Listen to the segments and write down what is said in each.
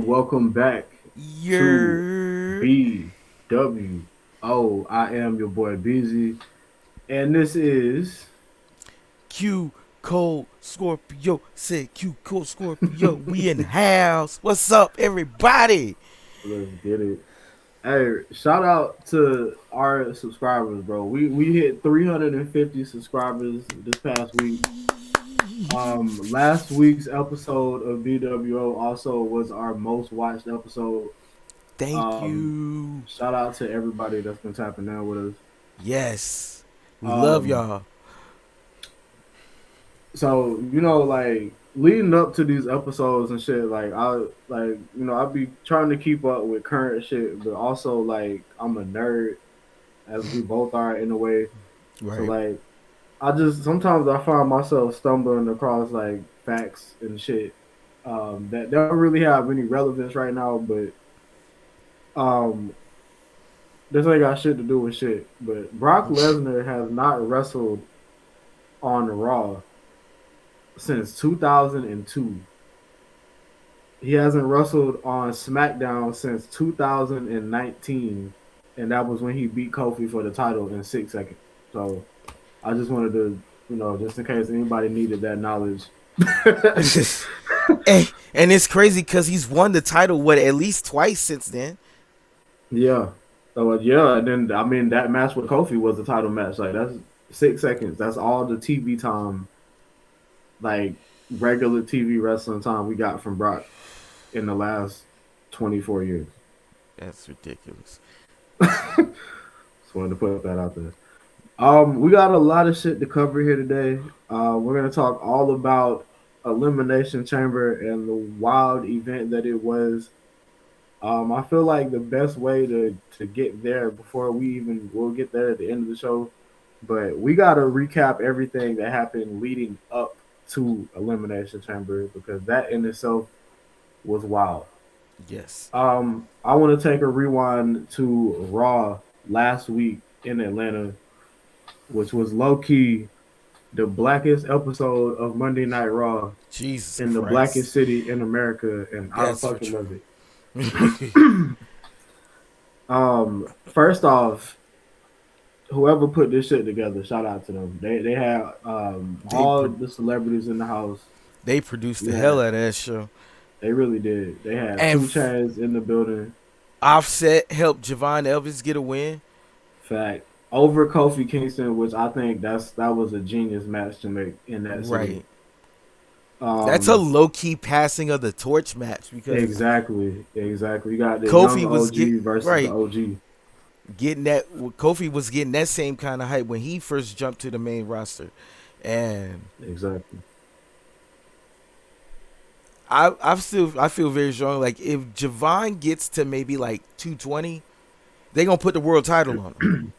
and welcome back to Yer BWO. I am your boy Busy, and this is Q Cold Scorpio said Q Cold Scorpio. We in the house. What's up, everybody? let's get it. Hey, shout out to our subscribers, bro. We hit 350 subscribers this past week. Last week's episode of BWO also was our most watched episode. Thank Um, you. Shout out to everybody that's been tapping down with us. Yes, we love Um, y'all. So like leading up to these episodes and shit, like I'll be trying to keep up with current shit, but also like I'm a nerd, as we both are in a way. So Right. like I just sometimes I find myself stumbling across like facts and shit that don't really have any relevance right now, but um this ain't got shit to do with shit. But Brock Lesnar has not wrestled on Raw since 2002. He hasn't wrestled on SmackDown since 2019, and that was when he beat Kofi for the title in 6 seconds. So I just wanted to, just in case anybody needed that knowledge. and it's crazy because he's won the title at least twice since then. Yeah. So yeah, and then I mean that match with Kofi was a title match. Like that's 6 seconds. That's all the TV time, like regular TV wrestling time we got from Brock in the last 24 years. That's ridiculous. Just wanted to put that out there. We got a lot of shit to cover here today. We're gonna talk all about Elimination Chamber and the wild event that it was. I feel like the best way to get there before we'll get there at the end of the show, but we gotta recap everything that happened leading up to Elimination Chamber because that in itself was wild. Yes. I want to take a rewind to Raw last week in Atlanta, which was low key the blackest episode of Monday Night Raw Jesus in the blackest Christ. city in America, and I That's for fucking love true. it. First off, whoever put this shit together, shout out to them. They had they all pro- the celebrities in the house. they produced You the hell had out of that show. They really did. They had And two chains in the building. Offset helped Javon Elvis get a win. Fact. Over Kofi Kingston, which I think that was a genius match to make in that city. Right. That's a Um, low key passing of the torch match because exactly. You got the young Kofi was OG versus the right OG. getting that. Kofi was getting that same kind of hype when he first jumped to the main roster, and Exactly. I feel very strong. Like if Javon gets to maybe like 220, they gonna put the world title on him.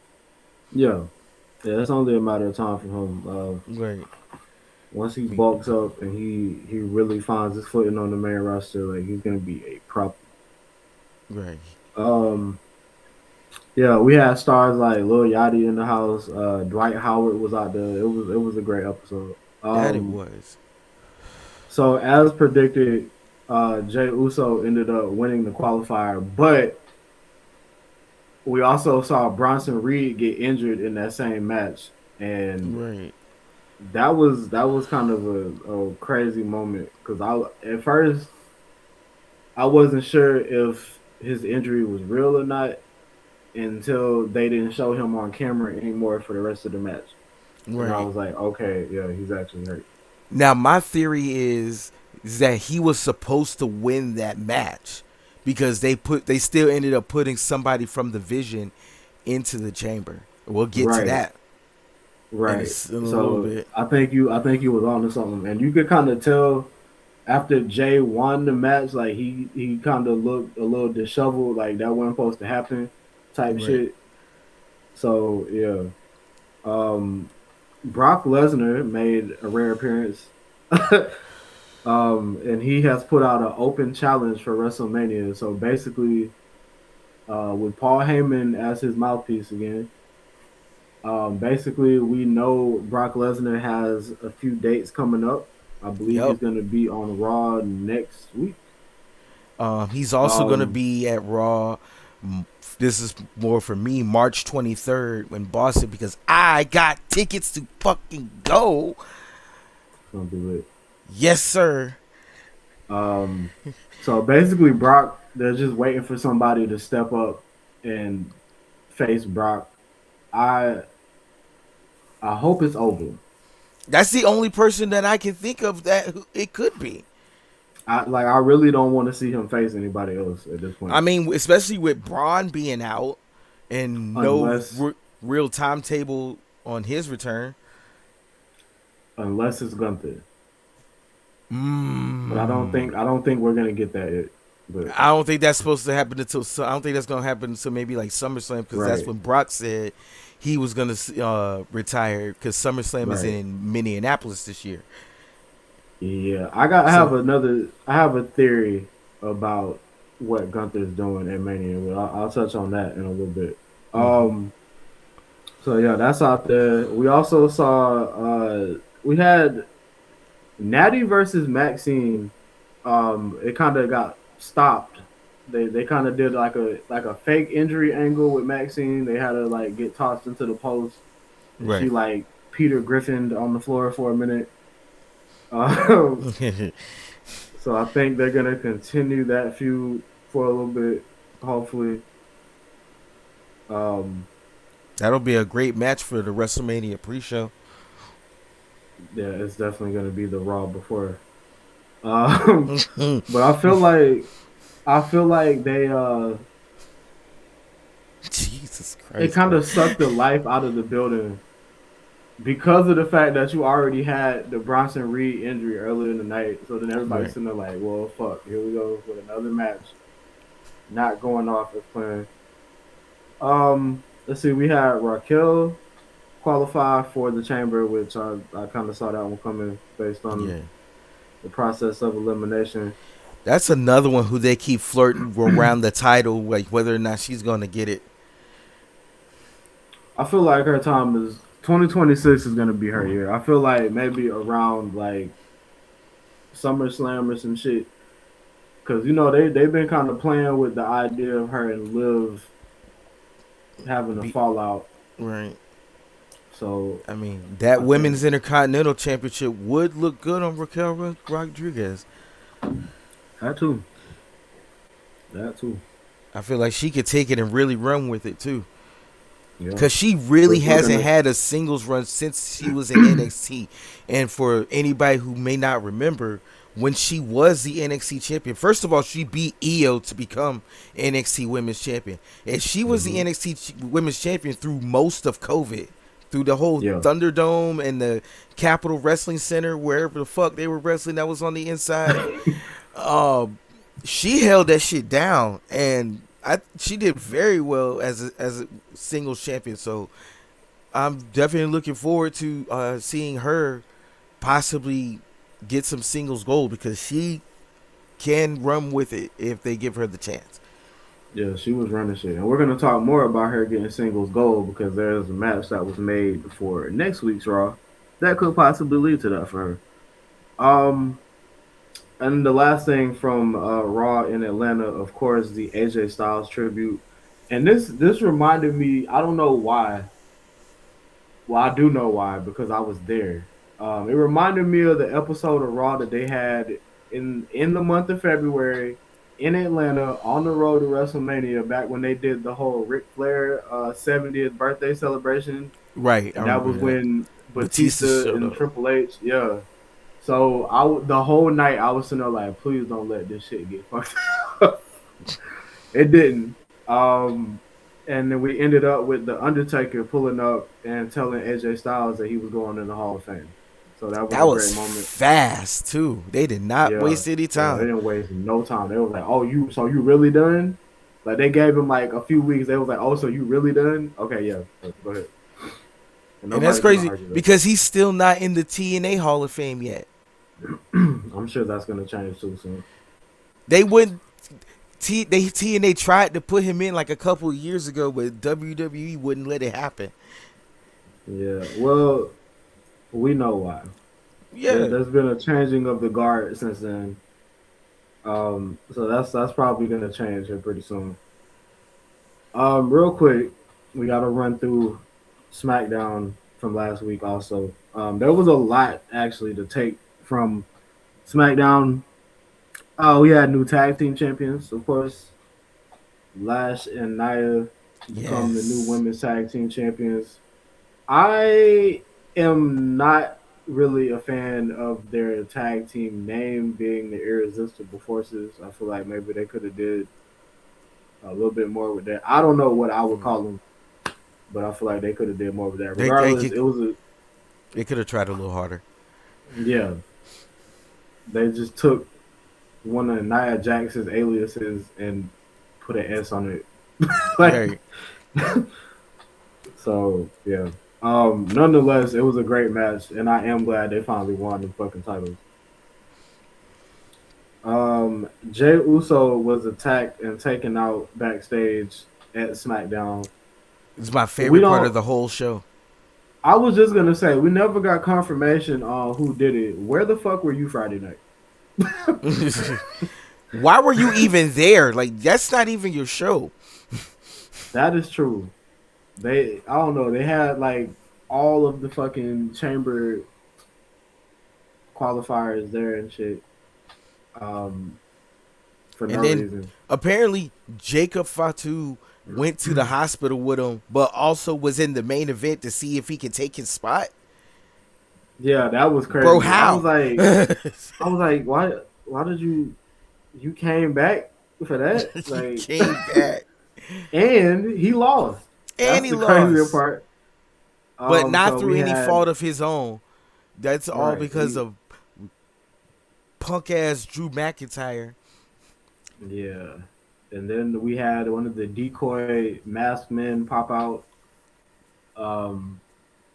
Yeah. Yeah, it's only a matter of time for him. Right. Once he bulks up and he really finds his footing on the main roster, like he's gonna be a prop. Right. Um, yeah, we had stars like Lil Yachty in the house. Dwight Howard was out there. It was a great episode. That it Um, was. so as predicted, Jay Uso ended up winning the qualifier, but we also saw Bronson Reed get injured in that same match, and Right. that was kind of a crazy moment because at first I wasn't sure if his injury was real or not until they didn't show him on camera anymore for the rest of the match, and I Right. was like, okay, yeah, he's actually hurt. Now my theory is that he was supposed to win that match because they still ended up putting somebody from the Vision into the chamber. We'll get to Right, that right. in a little So bit. I think you was on to something, and you could kind of tell after Jay won the match, like he kind of looked a little disheveled, like that wasn't supposed to happen, type Right. shit. So yeah, um, Brock Lesnar made a rare appearance, and he has put out an open challenge for WrestleMania. So basically, with Paul Heyman as his mouthpiece again, basically we know Brock Lesnar has a few dates coming up. I believe Yep. he's going to be on Raw next week. He's also going to Um, be at Raw. This is more for me, March 23rd in Boston because I got tickets to fucking go. it's gonna be lit. Yes, sir. Um, so basically, Brock, they're just waiting for somebody to step up and face Brock. I I hope it's over. That's the only person that I can think of that it could be. I really don't want to see him face anybody else at this I point, mean, especially with Braun being out and no unless real timetable on his return. unless it's Gunther. But Mm. I don't think we're gonna get that yet. But I don't think that's supposed to happen until. I don't think that's gonna happen until maybe like SummerSlam because that's right, when Brock said he was gonna retire because SummerSlam is right. in Minneapolis this year. Yeah, So I have a theory about what Gunther's doing at Mania. But I'll touch on that in a little bit. mhm. Um, so yeah, that's out there. We also saw we had Natty versus Maxine. It kind of got stopped. They kind of did like a fake injury angle with Maxine. They had her like get tossed into the post, and she Right. like Peter Griffined on the floor for a minute. Um, so I think they're gonna continue that feud for a little bit, hopefully. Um, That'll be a great match for the WrestleMania pre-show. yeah, it's definitely gonna be the Raw before. Um, but I feel like Jesus it Christ, kind bro. of sucked the life out of the building because of the fact that you already had the Bronson Reed injury earlier in the night. So then everybody's Right. sitting there like, well, fuck, here we go with another match, not going off as planned. Let's see, we had Raquel qualify for the chamber, which I kind of saw that one coming based on Yeah. the process of elimination. That's another one who they keep flirting around the title, like whether or not she's gonna get it. I feel like her time is 2026 is gonna be her year. I feel like maybe around like SummerSlam or some shit. Cause you know they've been kind of playing with the idea of her and Liv having a Be fallout. right. So I mean, that I think women's intercontinental championship would look good on Raquel Rodriguez. that too. That too. I feel like she could take it and really run with it too. Yeah. Cause she really We're hasn't gonna. had a singles run since she was in NXT. And for anybody who may not remember, when she was the NXT champion, first of all, she beat Io to become NXT Women's Champion, and she was the Mhm. NXT Women's Champion through most of COVID, through the whole Yeah. Thunderdome and the Capitol Wrestling Center, wherever the fuck they were wrestling, that was on the inside. Um, she held that shit down, and she did very well as a singles champion. So I'm definitely looking forward to seeing her possibly get some singles gold because she can run with it if they give her the chance. Yeah, she was running shit. And we're going to talk more about her getting singles gold because there's a match that was made for next week's Raw that could possibly lead to that for her. And the last thing from Raw in Atlanta, of course, the AJ Styles tribute. And this reminded me, I don't know why. Well, I do know why because I was there. It reminded me of the episode of Raw that they had in the month of February in Atlanta on the road to WrestleMania back when they did the whole Ric Flair 70th birthday celebration, Right, I and that remember was that. when Batista Batista showed and up. Triple H, yeah. So the whole night I was sitting there like, please don't let this shit get fucked up. It didn't. Um, and then we ended up with the Undertaker pulling up and telling AJ Styles that he was going in the Hall of Fame. So that was That a was great moment. fast too. They did not Yeah, waste any yeah, they time. didn't waste no time. They was like, "Oh, you really done?" Like they gave him like a few weeks. They was like, "Oh, so you really done?" Okay, yeah, go ahead. And And that's nobody's gonna crazy argue because he's still not in the TNA Hall of Fame yet. that. I'm sure that's gonna change too soon. They wouldn't. TNA tried to put him in like a couple of years ago, but WWE wouldn't let it happen. Yeah, well, we know why. Yeah, There's been a changing of the guard since then. So that's probably gonna change here pretty soon. Real quick, we gotta run through SmackDown from last week. Also, there was a lot actually to take from SmackDown. We had new tag team champions, of course. Lash and Nia become the new Yes. women's tag team champions. I am not really a fan of their tag team name being the Irresistible Forces. I feel like maybe they could have did a little bit more with that. I don't know what I would Mm. call them, but I feel like they could have did more with that. They they Regardless, could it was a they could have tried a little harder. yeah. They just took one of Nia Jax's aliases and put an S on it. like Right. so, yeah. Nonetheless, it was a great match, and I am glad they finally won the fucking titles. Jay Uso was attacked and taken out backstage at SmackDown. It's my We favorite part of don't. the whole show. I was just gonna say we never got confirmation on who did it. Where the fuck were you Friday night? Why were you even there? Like that's not even your show. That is true. I don't know. They had like all of the fucking chamber qualifiers there and shit. Um, for no And then reason. apparently Jacob Fatu went to the hospital with him, but also was in the main event to see if he could take his spot. Yeah, that was Bro, crazy. how? I was like, why did you came back for that? He Like, came back and he lost. and That's he the crazier lost, part. but not So through we any had fault of his own. That's all right. because of punk ass Drew McIntyre. Yeah, and then we had one of the decoy masked men pop out, um,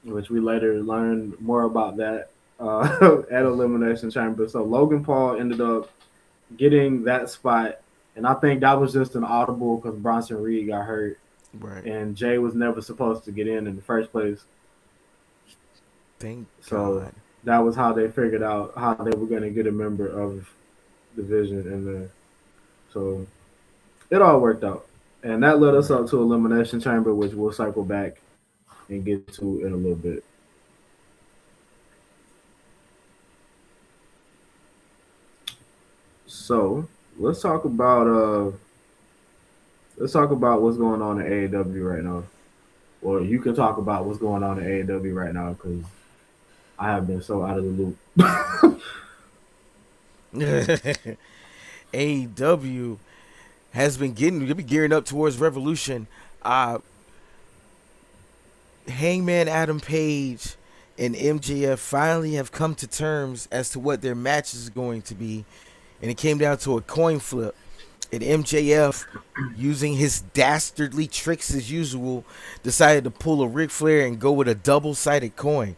which we later learned more about that at Elimination Chamber. So Logan Paul ended up getting that spot, and I think that was just an audible because Bronson Reed got hurt, Right. and Jay was never supposed to get in the first place. Thank So God. that was how they figured out how they were going to get a member of the Vision in there. So it all worked out. And that led us Right. up to Elimination Chamber, which we'll cycle back and get to in a little bit. So let's talk about what's going on in AEW right now. Or you can talk about what's going on in AEW right now because I have been so out of the loop. AEW has been gearing up towards Revolution. Uh, Hangman Adam Page and MJF finally have come to terms as to what their match is going to be, and it came down to a coin flip. And MJF, using his dastardly tricks as usual, decided to pull a Ric Flair and go with a double-sided coin.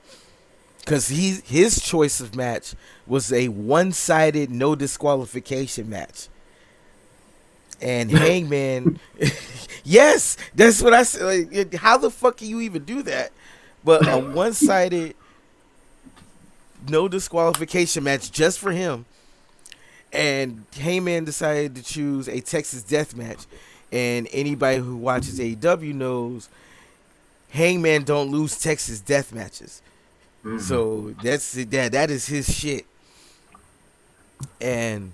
Because his choice of match was a one-sided no disqualification match. And Hangman, yes, that's what I said. Like, how the fuck can you even do that? But a one-sided no disqualification match just for him. And Heyman decided to choose a Texas death match. And anybody who watches AEW knows Hangman don't lose Texas death matches. Mm-hmm. So that is his shit. And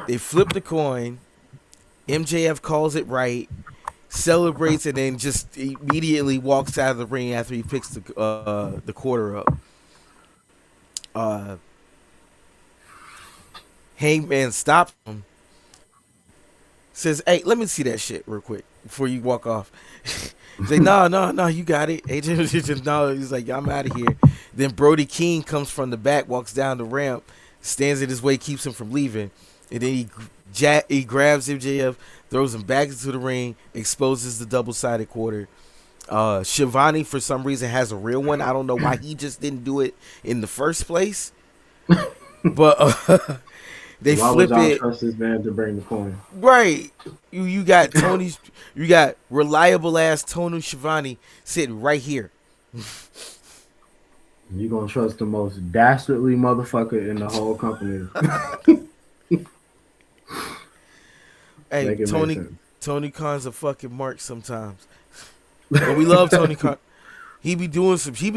they flip the coin. MJF calls it right, celebrates, and then just immediately walks out of the ring after he picks the quarter up. Uh, Hangman stops him, says, "Hey, let me see that shit real quick before you walk off." He's like, "No, you got it." AJ just no. He's like, "I'm out of here." Then Brody King comes from the back, walks down the ramp, stands in his way, keeps him from leaving, and then he grabs MJF, throws him back into the ring, exposes the double-sided quarter. Shivani, for some reason, has a real one. I don't know why he just didn't do it in the first place, but they Why would flip y'all it. trust this man to bring the coin? Right. You got reliable ass Tony Schiavone sitting right here. You gonna trust the most dastardly motherfucker in the whole company? Hey, Make it make sense. Tony Khan's a fucking mark sometimes, but we love Tony Khan. He be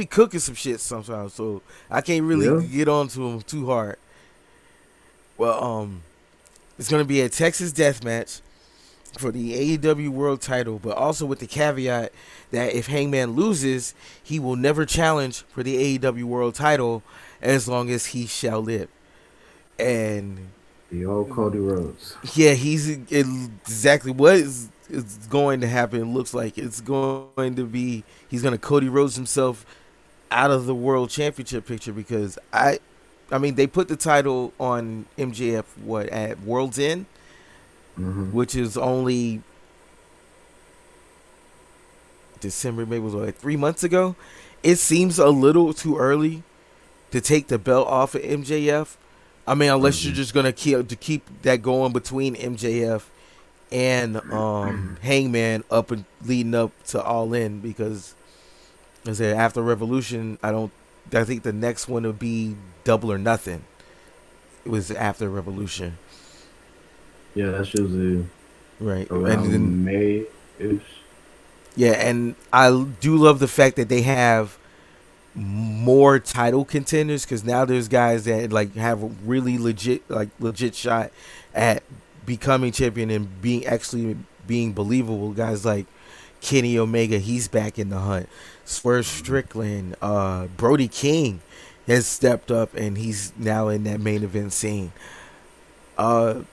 cooking some shit sometimes, so I can't really Yeah. get on to him too hard. Well, it's gonna be a Texas death match for the AEW World Title, but also with the caveat that if Hangman loses, he will never challenge for the AEW World Title as long as he shall live. And The old Cody Rhodes. yeah, he's exactly what is going to happen. It looks like it's going to be he's going to Cody Rhodes himself out of the World Championship picture because I mean they put the title on MJF what at World's End, Hmm. which is only December, maybe it was like 3 months ago. It seems a little too early to take the belt off of MJF. I mean, unless you're Hmm. just gonna keep that going between MJF and Hangman up and leading up to All In because I said after Revolution, I think the next one would be Double or Nothing. It was after Revolution, Yeah, that's usually right? And then around May ish. yeah, and I do love the fact that they have more title contenders because now there's guys that like have a really legit shot at becoming champion and being believable. Guys like Kenny Omega, he's back in the hunt. Swerve Strickland, Brody King has stepped up and he's now in that main event scene.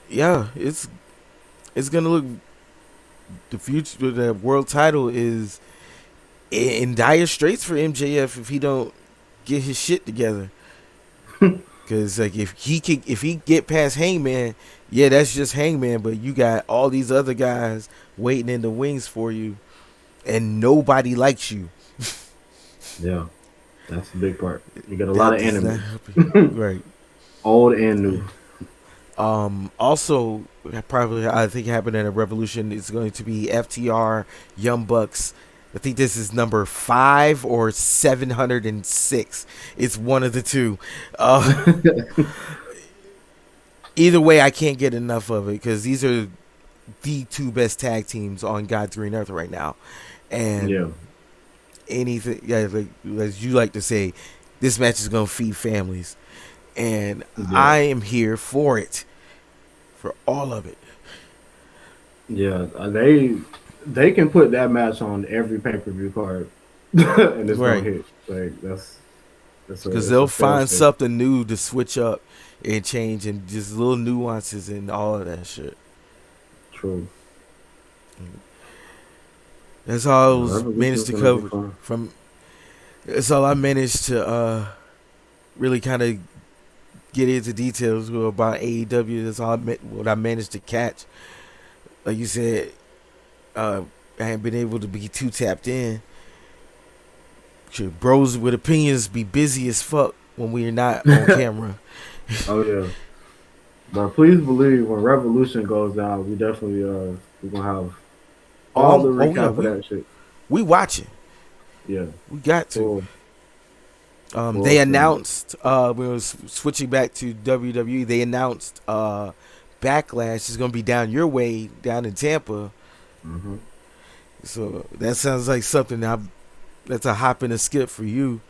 Yeah, it's gonna look the future. The world title is in dire straits for MJF if he don't get his shit together. Cause like if he get past Hangman, yeah, that's just Hangman. But you got all these other guys waiting in the wings for you, and nobody likes you. Yeah, that's the big part. You got a lot That of does not enemies, help you, right? old and new. Also, probably I think happened at a Revolution is going to be FTR, Young Bucks. I think this is number 5 or 706. It's one of the two. Uh, Either way, I can't get enough of it because these are the two best tag teams on God's green earth right now. Yeah, And anything, yeah, like as you like to say, this match is gonna feed families, and yeah, I am here for it, for all of it. yeah. They can put that match on every pay per view card, and it's gonna Right. hit. Like that's Because it's they'll a fail find safe. something new to switch up and change and just little nuances and all of that shit. True. That's all I The was Revolution managed is to gonna be cover fun. from. That's all I managed to really kind of get into details about AEW. That's all what I managed to catch. Like you said, I ain't been able to be too tapped in. Shit, bros with opinions be busy as fuck when we're not on camera. Oh yeah. But please believe when Revolution goes down, we definitely we're gonna have all the Oh yeah, recap of that shit. we watching. Yeah. We got to. Full full They send. announced we were switching back to WWE. They announced Backlash is gonna be down your way down in Tampa. Hmm. So that sounds like something that's a hop and a skip for you.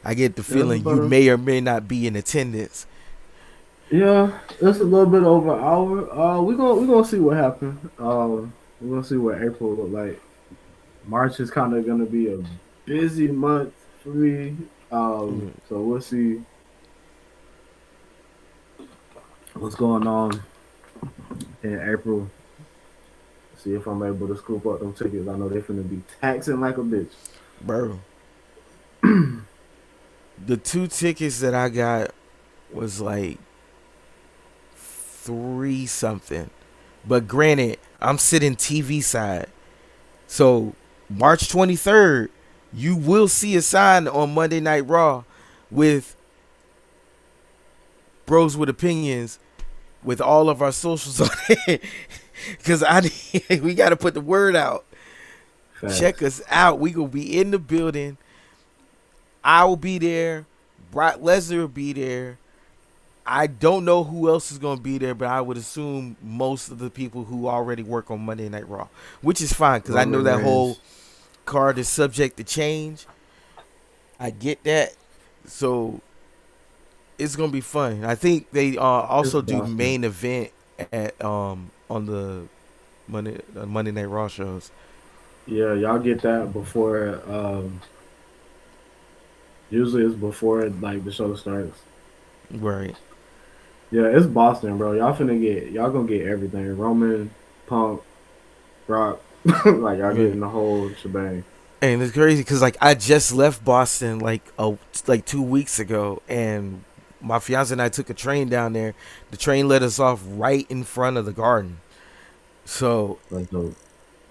I get the Yeah, feeling you but may or may not be in attendance. yeah, it's a little bit over an hour. We gonna see what happens. We're gonna see what April look like. March is kind of gonna be a busy month for me. Mm, So we'll see what's going on in April. See if I'm able to scoop up them tickets. I know they're gonna be taxing like a bitch. bro, the two tickets that I got was like three something. But granted, I'm sitting TV side. So March 23rd, you will see a sign on Monday Night Raw with Bros with Opinions with all of our socials on it. Cause we gotta put the word out. Check Facts. us out. We gonna be in the building. I will be there. Brock Lesnar will be there. I don't know who else is going to be there, but I would assume most of the people who already work on Monday Night Raw, which is fine because I know Roman that whole Reigns. card is subject to change. I get that. So it's going to be fun. I think they It's also do Boston. main event at on the Monday Night Raw shows. Yeah, y'all get that before. Usually it's before like the show starts. Right. Yeah, it's Boston, bro. Y'all gonna get everything. Roman, Punk, Brock. Like y'all Right. getting the whole shebang. And it's crazy because like I just left Boston like 2 weeks ago, and my fiance and I took a train down there. The train let us off right in front of the garden. So, That's dope.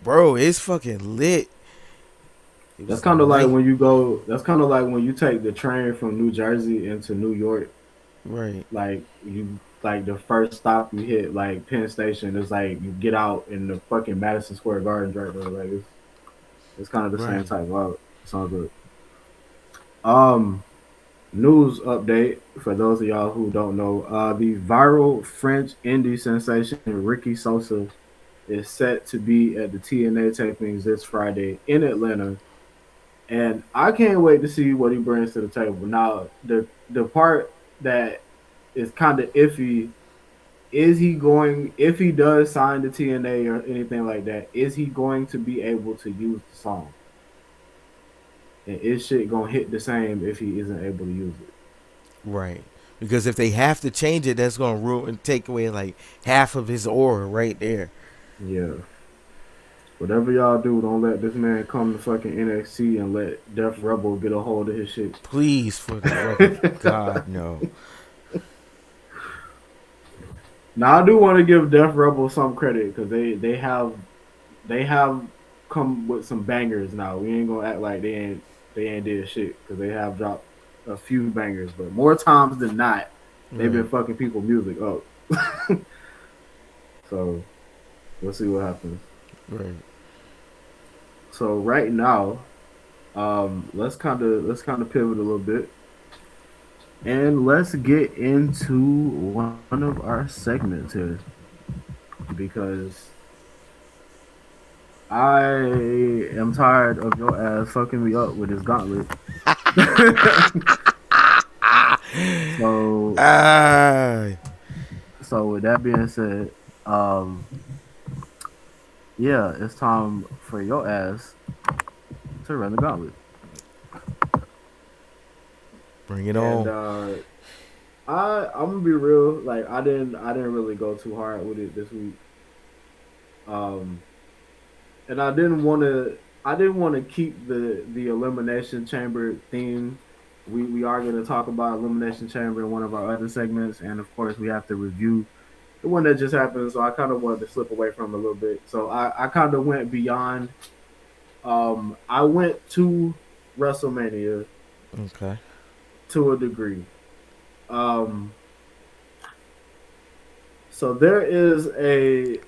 bro, it's fucking lit. It That's was kind of like nice. when you go. That's kind of like when you take the train from New Jersey into New York. Right, Like the first stop you hit, like Penn Station, is like you get out in the fucking Madison Square Gardens right there. Like it's kind of the same right. type of. It's all good. Um, News update for those of y'all who don't know. The viral French indie sensation Ricky Sosa is set to be at the TNA tapings this Friday in Atlanta, and I can't wait to see what he brings to the table. Now, the part that is kind of iffy is he going, if he does sign the TNA or anything like that, is he going to be able to use the song? And is shit gonna hit the same if he isn't able to use it? Right. Because if they have to change it, that's gonna ruin take away like half of his aura right there. Yeah. Whatever y'all do, don't let this man come to fucking NXT and let Def Rebel get a hold of his shit. Please, for the love of God, no. Now I do want to give Def Rebel some credit because they have come with some bangers now. We ain't gonna act like they ain't did shit because they have dropped a few bangers, but more times than not, they've been Right, fucking people music up. So we'll see what happens. right. So right now, let's kind of pivot a little bit and let's get into one of our segments here because I am tired of your ass fucking me up with this gauntlet. so Ah, so with that being said, um, yeah, it's time for your ass to run the gauntlet. bring it And on. I'm gonna be real, like I didn't really go too hard with it this week. Um, and I didn't want to keep the elimination chamber theme. We are going to talk about elimination chamber in one of our other segments, and of course we have to review the one that just happened. So I kind of wanted to slip away from it a little bit. So I kind of went beyond. I went to WrestleMania Okay. to a degree. Um, so there is a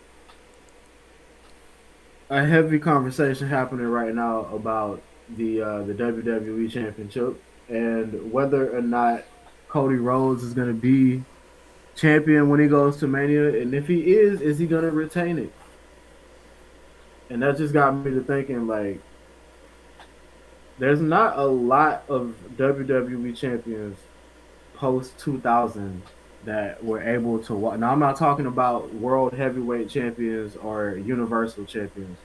heavy conversation happening right now about the WWE Championship and whether or not Cody Rhodes is going to be champion when he goes to Mania, and if he is he going to retain it? And that just got me to thinking like there's not a lot of WWE champions post 2000 that were able to walk. Now I'm not talking about world heavyweight champions or universal champions.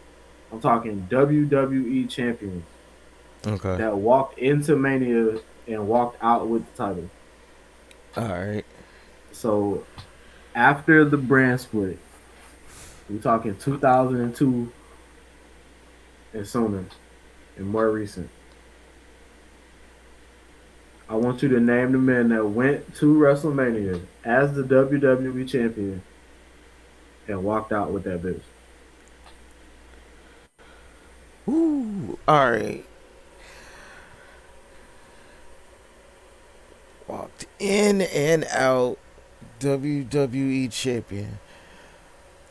I'm talking WWE champions Okay. that walked into Mania and walked out with the title. All right. So after the brand split, we're talking 2002 and sooner and more recent. I want you to name the men that went to WrestleMania as the WWE champion and walked out with that bitch. Ooh. All right. Walked in and out WWE champion.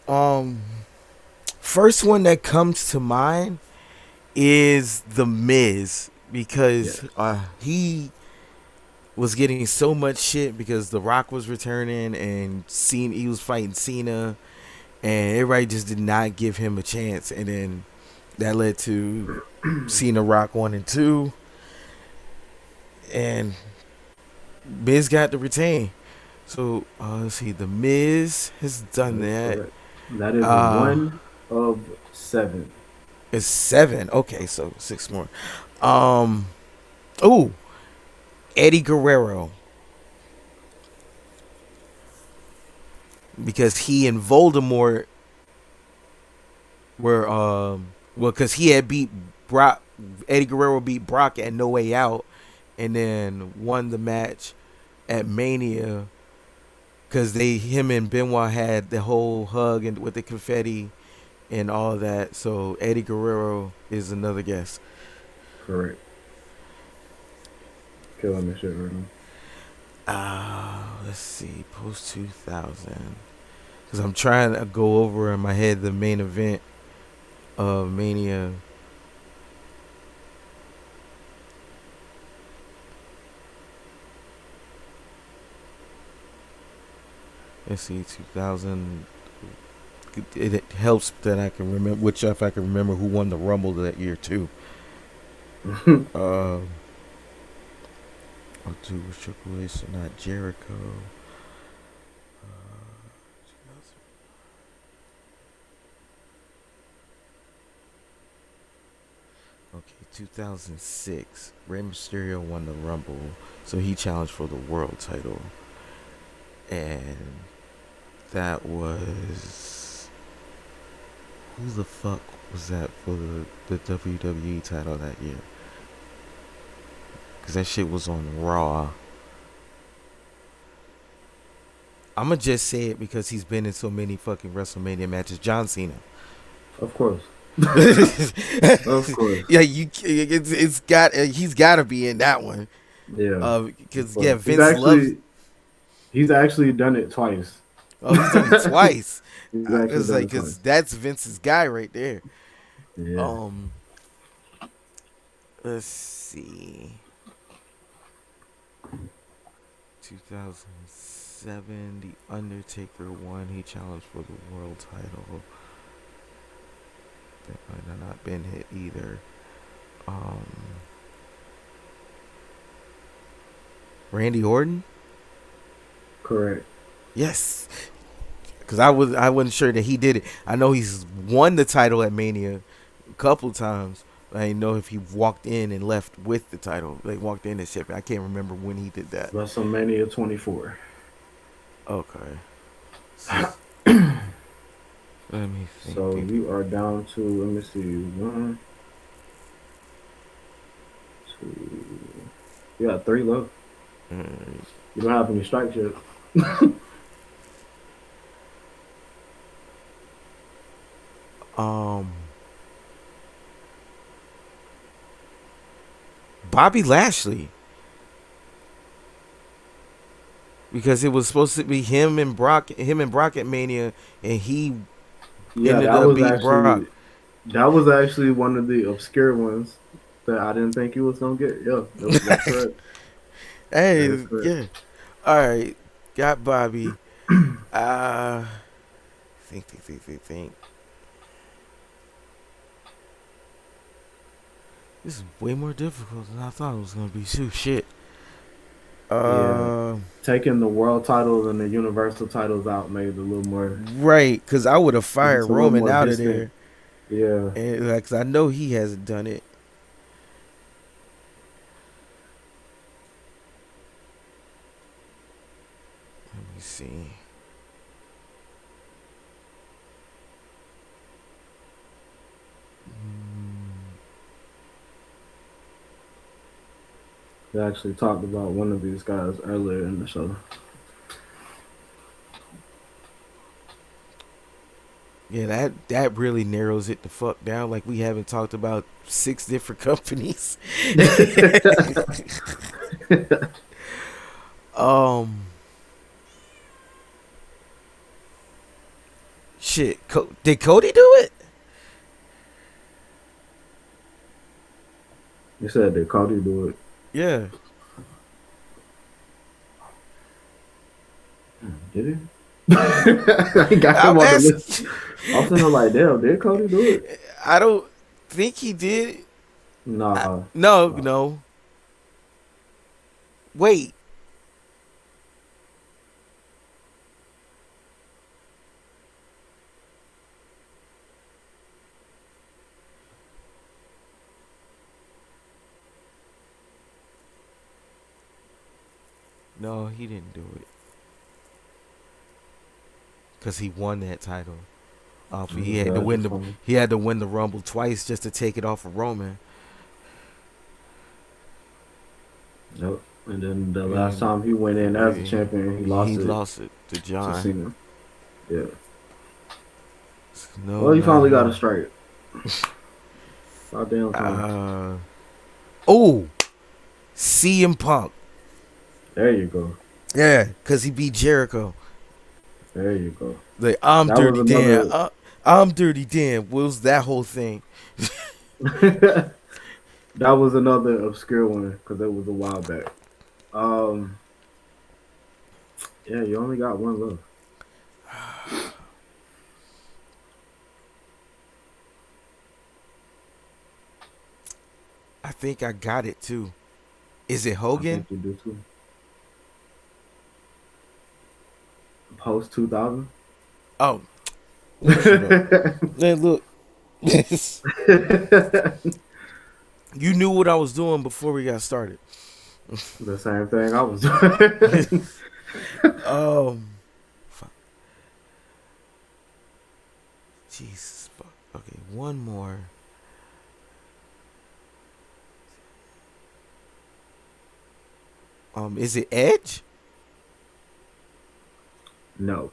Um, First one that comes to mind is the Miz. because Yes. he was getting so much shit because The Rock was returning and Cena, he was fighting Cena, and everybody just did not give him a chance, and then that led to Cena Rock 1 and 2, and Miz got to retain. So let's see, the Miz has done That is that. correct. That is Uh, 1 of 7. it's 7. Okay, so 6 more. Um, oh, Eddie Guerrero, because he and Voldemort were well, because he had beat Brock. Eddie Guerrero beat Brock at No Way Out, and then won the match at Mania because him and Benoit had the whole hug and with the confetti and all that. So Eddie Guerrero is another guest. Correct. Killing the shit right now. Let's see, post 2000. Because I'm trying to go over in my head the main event of Mania. Let's see, 2000. It helps that I can remember, which if I can remember who won the Rumble that year too. Um, I'll do with Triple H, so not Jericho. Okay, 2006. Rey Mysterio won the Rumble, so he challenged for the world title, and that was who the fuck was that for the WWE title that year? Because that shit was on Raw. I'm gonna just say it because he's been in so many fucking WrestleMania matches. John Cena. Of course. Of course. Yeah, it's got he's got to be in that one. Yeah. Of Because yeah, course. He's Vince loves. actually he's actually done it twice. Oh, he's done it twice. He's actually It's done like it because twice. that's Vince's guy right there. Yeah. Um, let's see. 2007, The Undertaker won. He challenged for the world title. That might have not been hit either. Um, Randy Orton. Correct. Yes, because I wasn't sure that he did it. I know he's won the title at Mania a couple times. I didn't know if he walked in and left with the title. They walked in and shipped it. I can't remember when he did that. WrestleMania 24. Okay. Let me So think. you are down to, let me see, 1, 2. You got 3 left. Mm, You don't have any strikes yet. Um, Bobby Lashley, because it was supposed to be him and Brock at Mania, and he Yeah, ended that up was beating Brock. actually that was actually one of the obscure ones that I didn't think you was gonna get. Yeah, that's correct. That is Hey, correct. yeah. All right, got Bobby. Uh, think. This is way more difficult than I thought it was gonna be. Too shit. Yeah, Uh, taking the world titles and the universal titles out made it a little more. right, because I would have fired It's a little Roman more out of distant. there, Yeah, and like, 'cause I know he hasn't done it. Let me see. we actually talked about one of these guys earlier in the show. Yeah, that really narrows it the fuck down. Like we haven't talked about 6 different companies. um, shit. Did Cody do it? You said that Cody do it. Yeah. Did he? I got him I'm on the list. asking. I was sitting there like, damn, did Cody do it? I don't think he did. Nah, No, nah. no. Wait. No, he didn't do it. Because he won that title. He had to That's win just the funny. he had to win the Rumble twice just to take it off of Roman. Yep. And then the last And time he went in as a champion, he he lost it lost it to to John. Cena. Yeah. No, Well, he not finally got it him. straight. Goddamn time. Uh oh, CM Punk. There you go. Yeah, because he beat Jericho. There you go. Like, I'm That was Dirty Dan. another. I'm Dirty Dan. What was that whole thing? That was another obscure one because it was a while back. Um, yeah, you only got one left. I think I got it too. Is it I think Hogan? you do too. Post 2000. Oh, let me shut up. Man, look. You knew what I was doing before we got started. The same thing I was doing. Um, Jesus. Okay, one more. Is it Edge? No,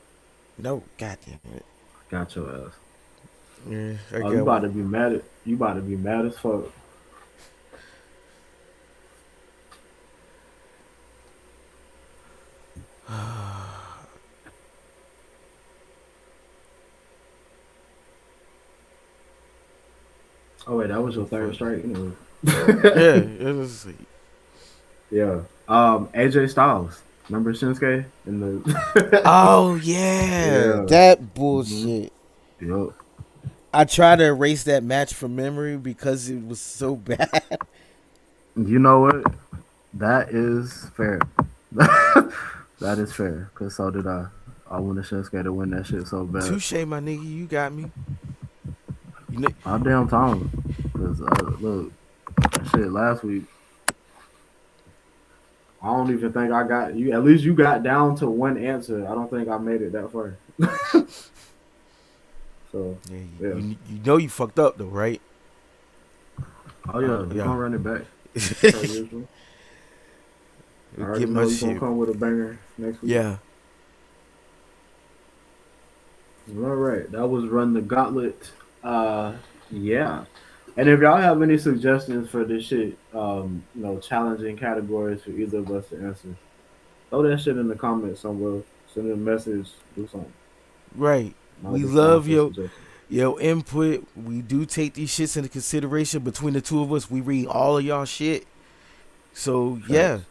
No, goddamn it. got your ass. Yeah, I Oh, you got about one. to be mad at you about to be mad as fuck. Oh wait, that was your third strike. Anyway. Yeah, it was. Yeah. AJ Styles. Remember Shinsuke in the Oh yeah, Yeah. that hmm bullshit. Yep. I tried to erase that match from memory because it was so bad. You know what? That is fair. That is fair. Cause so did I. I wanted Shinsuke to win that shit so bad. Touche, my nigga, you got me. You know, My damn time. Cause look, that shit last week. I don't even think I got you. At least you got down to one answer. I don't think I made it that far. So yeah, yeah. you know you fucked up though, right? Oh yeah, we're Yeah. gonna run it back per usual. I already Get my know you're gonna shit. come with a banger next week. Yeah. All right, that was Run the Gauntlet. Yeah. And if y'all have any suggestions for this shit, challenging categories for either of us to answer, throw that shit in the comments somewhere. Send a message, do something. Right. I'll We be down love for suggestions. your input. We do take these shits into consideration. Between the two of us, we read all of y'all shit. So yeah, Facts.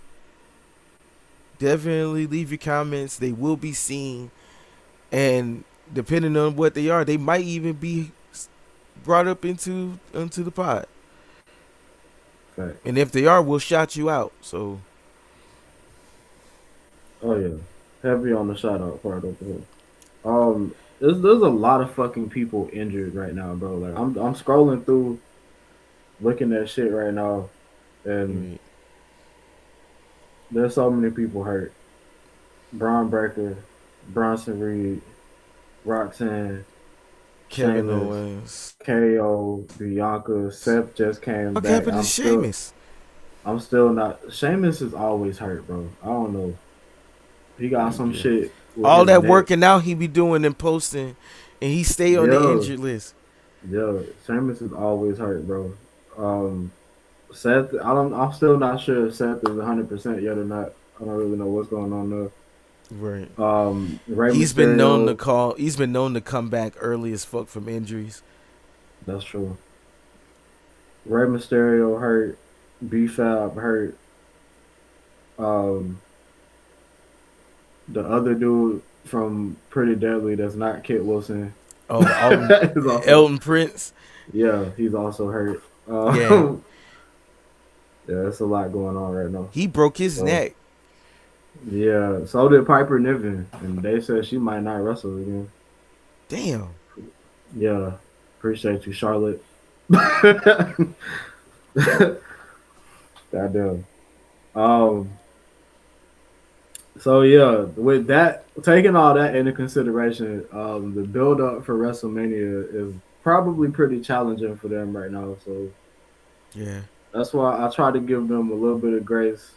definitely leave your comments. They will be seen, and depending on what they are, they might even be brought up into the pod. Facts. And if they are, we'll shout you out. So Oh yeah. Heavy on the shout out part over here. There's a lot of fucking people injured right now, bro. Like I'm scrolling through looking at shit right now and mm, there's so many people hurt. Braun Breaker, Bronson Reed, Roxanne, Kevin Sheamus, Owens. KO, Bianca, Seth just came What back. happened to Sheamus? I'm still not. Sheamus is always hurt, bro. I don't know. He got some Yeah. shit with All his that neck. working out he be doing and posting, and he stay on the Yeah, injured list. yeah. Sheamus is always hurt, bro. Um, Seth, I'm still not sure if Seth is 100% yet or not. I don't really know what's going on there. Right. Rey Mysterio, He's been known to come back early as fuck from injuries. that's true. Rey Mysterio hurt. B Fab hurt. Um, the other dude from Pretty Deadly that's not Kit Wilson Oh, Alton, is also Elton Prince. yeah, he's also hurt. Yeah, Yeah, it's a lot going on right now. he broke his So neck. yeah, so did Piper Niven, and they said she might not wrestle again. Damn. Yeah, appreciate you, Charlotte. Goddamn. Um. So yeah, with that, taking all that into consideration, the build up for WrestleMania is probably pretty challenging for them right now. So Yeah, that's why I try to give them a little bit of grace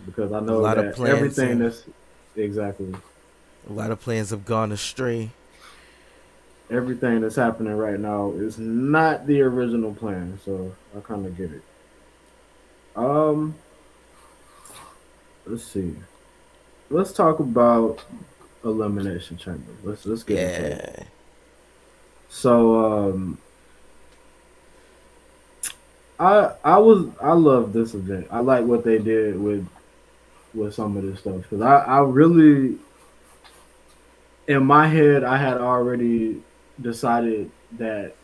because I a know lot of that plans everything have that's exactly a lot of plans have gone astray. everything that's happening right now is not the original plan. So I kind of get it. Um, let's see. Let's talk about Elimination Chamber. Let's get into it. Yeah, So I love this event. I like what they did with some of this stuff because I really in my head I had already decided that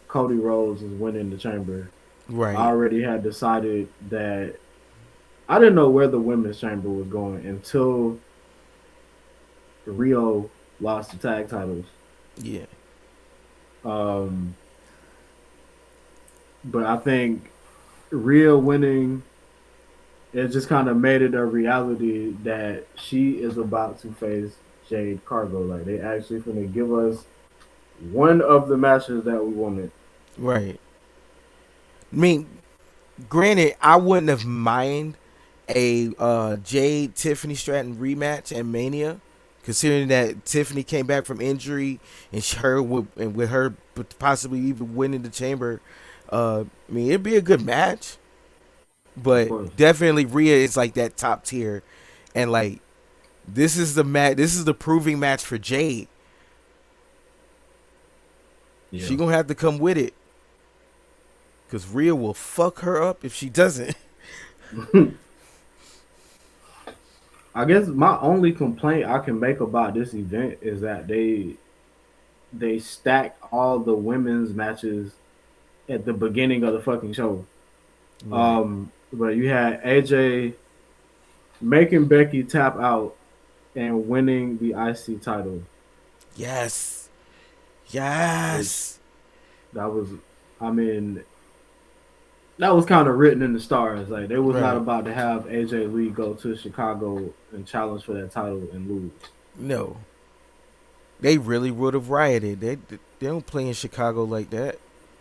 Cody Rhodes is winning the chamber. I right. already had decided that I didn't know where the women's chamber was going until Rio lost the tag titles. Yeah, Um, but I think Rio winning it just kind of made it a reality that she is about to face Jade Cargo. Like they actually gonna give us one of the matches that we wanted. right. I mean, granted, I wouldn't have mind a Jade Tiffany Stratton rematch at Mania, considering that Tiffany came back from injury and with her possibly even winning the chamber. I mean, it'd be a good match, Of but course. definitely Rhea is like that top tier, and like this is the match. This is the proving match for Jade. She Yeah. gonna have to come with it, cause Rhea will fuck her up if she doesn't. I guess my only complaint I can make about this event is that they stacked all the women's matches at the beginning of the fucking show. Right. But you had AJ making Becky tap out and winning the IC title, Yes. which Yes. that was, I mean, that was kind of written in the stars. Like they was not Right. about to have AJ Lee go to Chicago and challenge for that title and lose. No. They really would have rioted. They don't play in Chicago like that.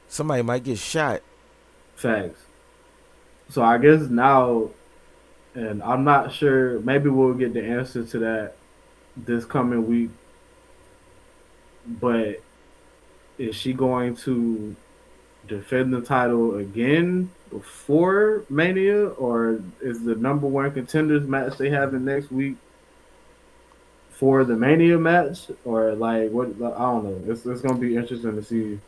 Somebody might get shot. Facts. So I guess now, and I'm not sure. Maybe we'll get the answer to that this coming week. But is she going to defend the title again before Mania, or is the number one contenders match they having next week for the Mania match, or like what? I don't know. It's gonna be interesting to see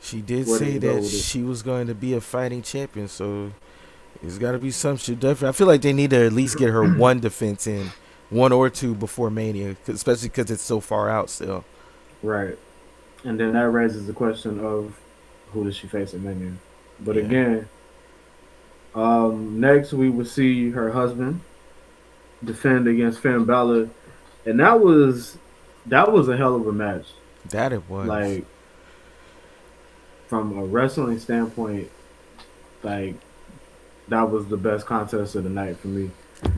She did where say they go that with it. she was going to be a fighting champion, so it's got to be some shit different. I feel like they need to at least get her one defense in, one or two before Mania, especially because it's so far out still. Right, and then that raises the question of who does she face at Mania? But Yeah, again, next we will see her husband defend against Finn Balor, and that was a hell of a match. that it was. Like from a wrestling standpoint, like that was the best contest of the night for me.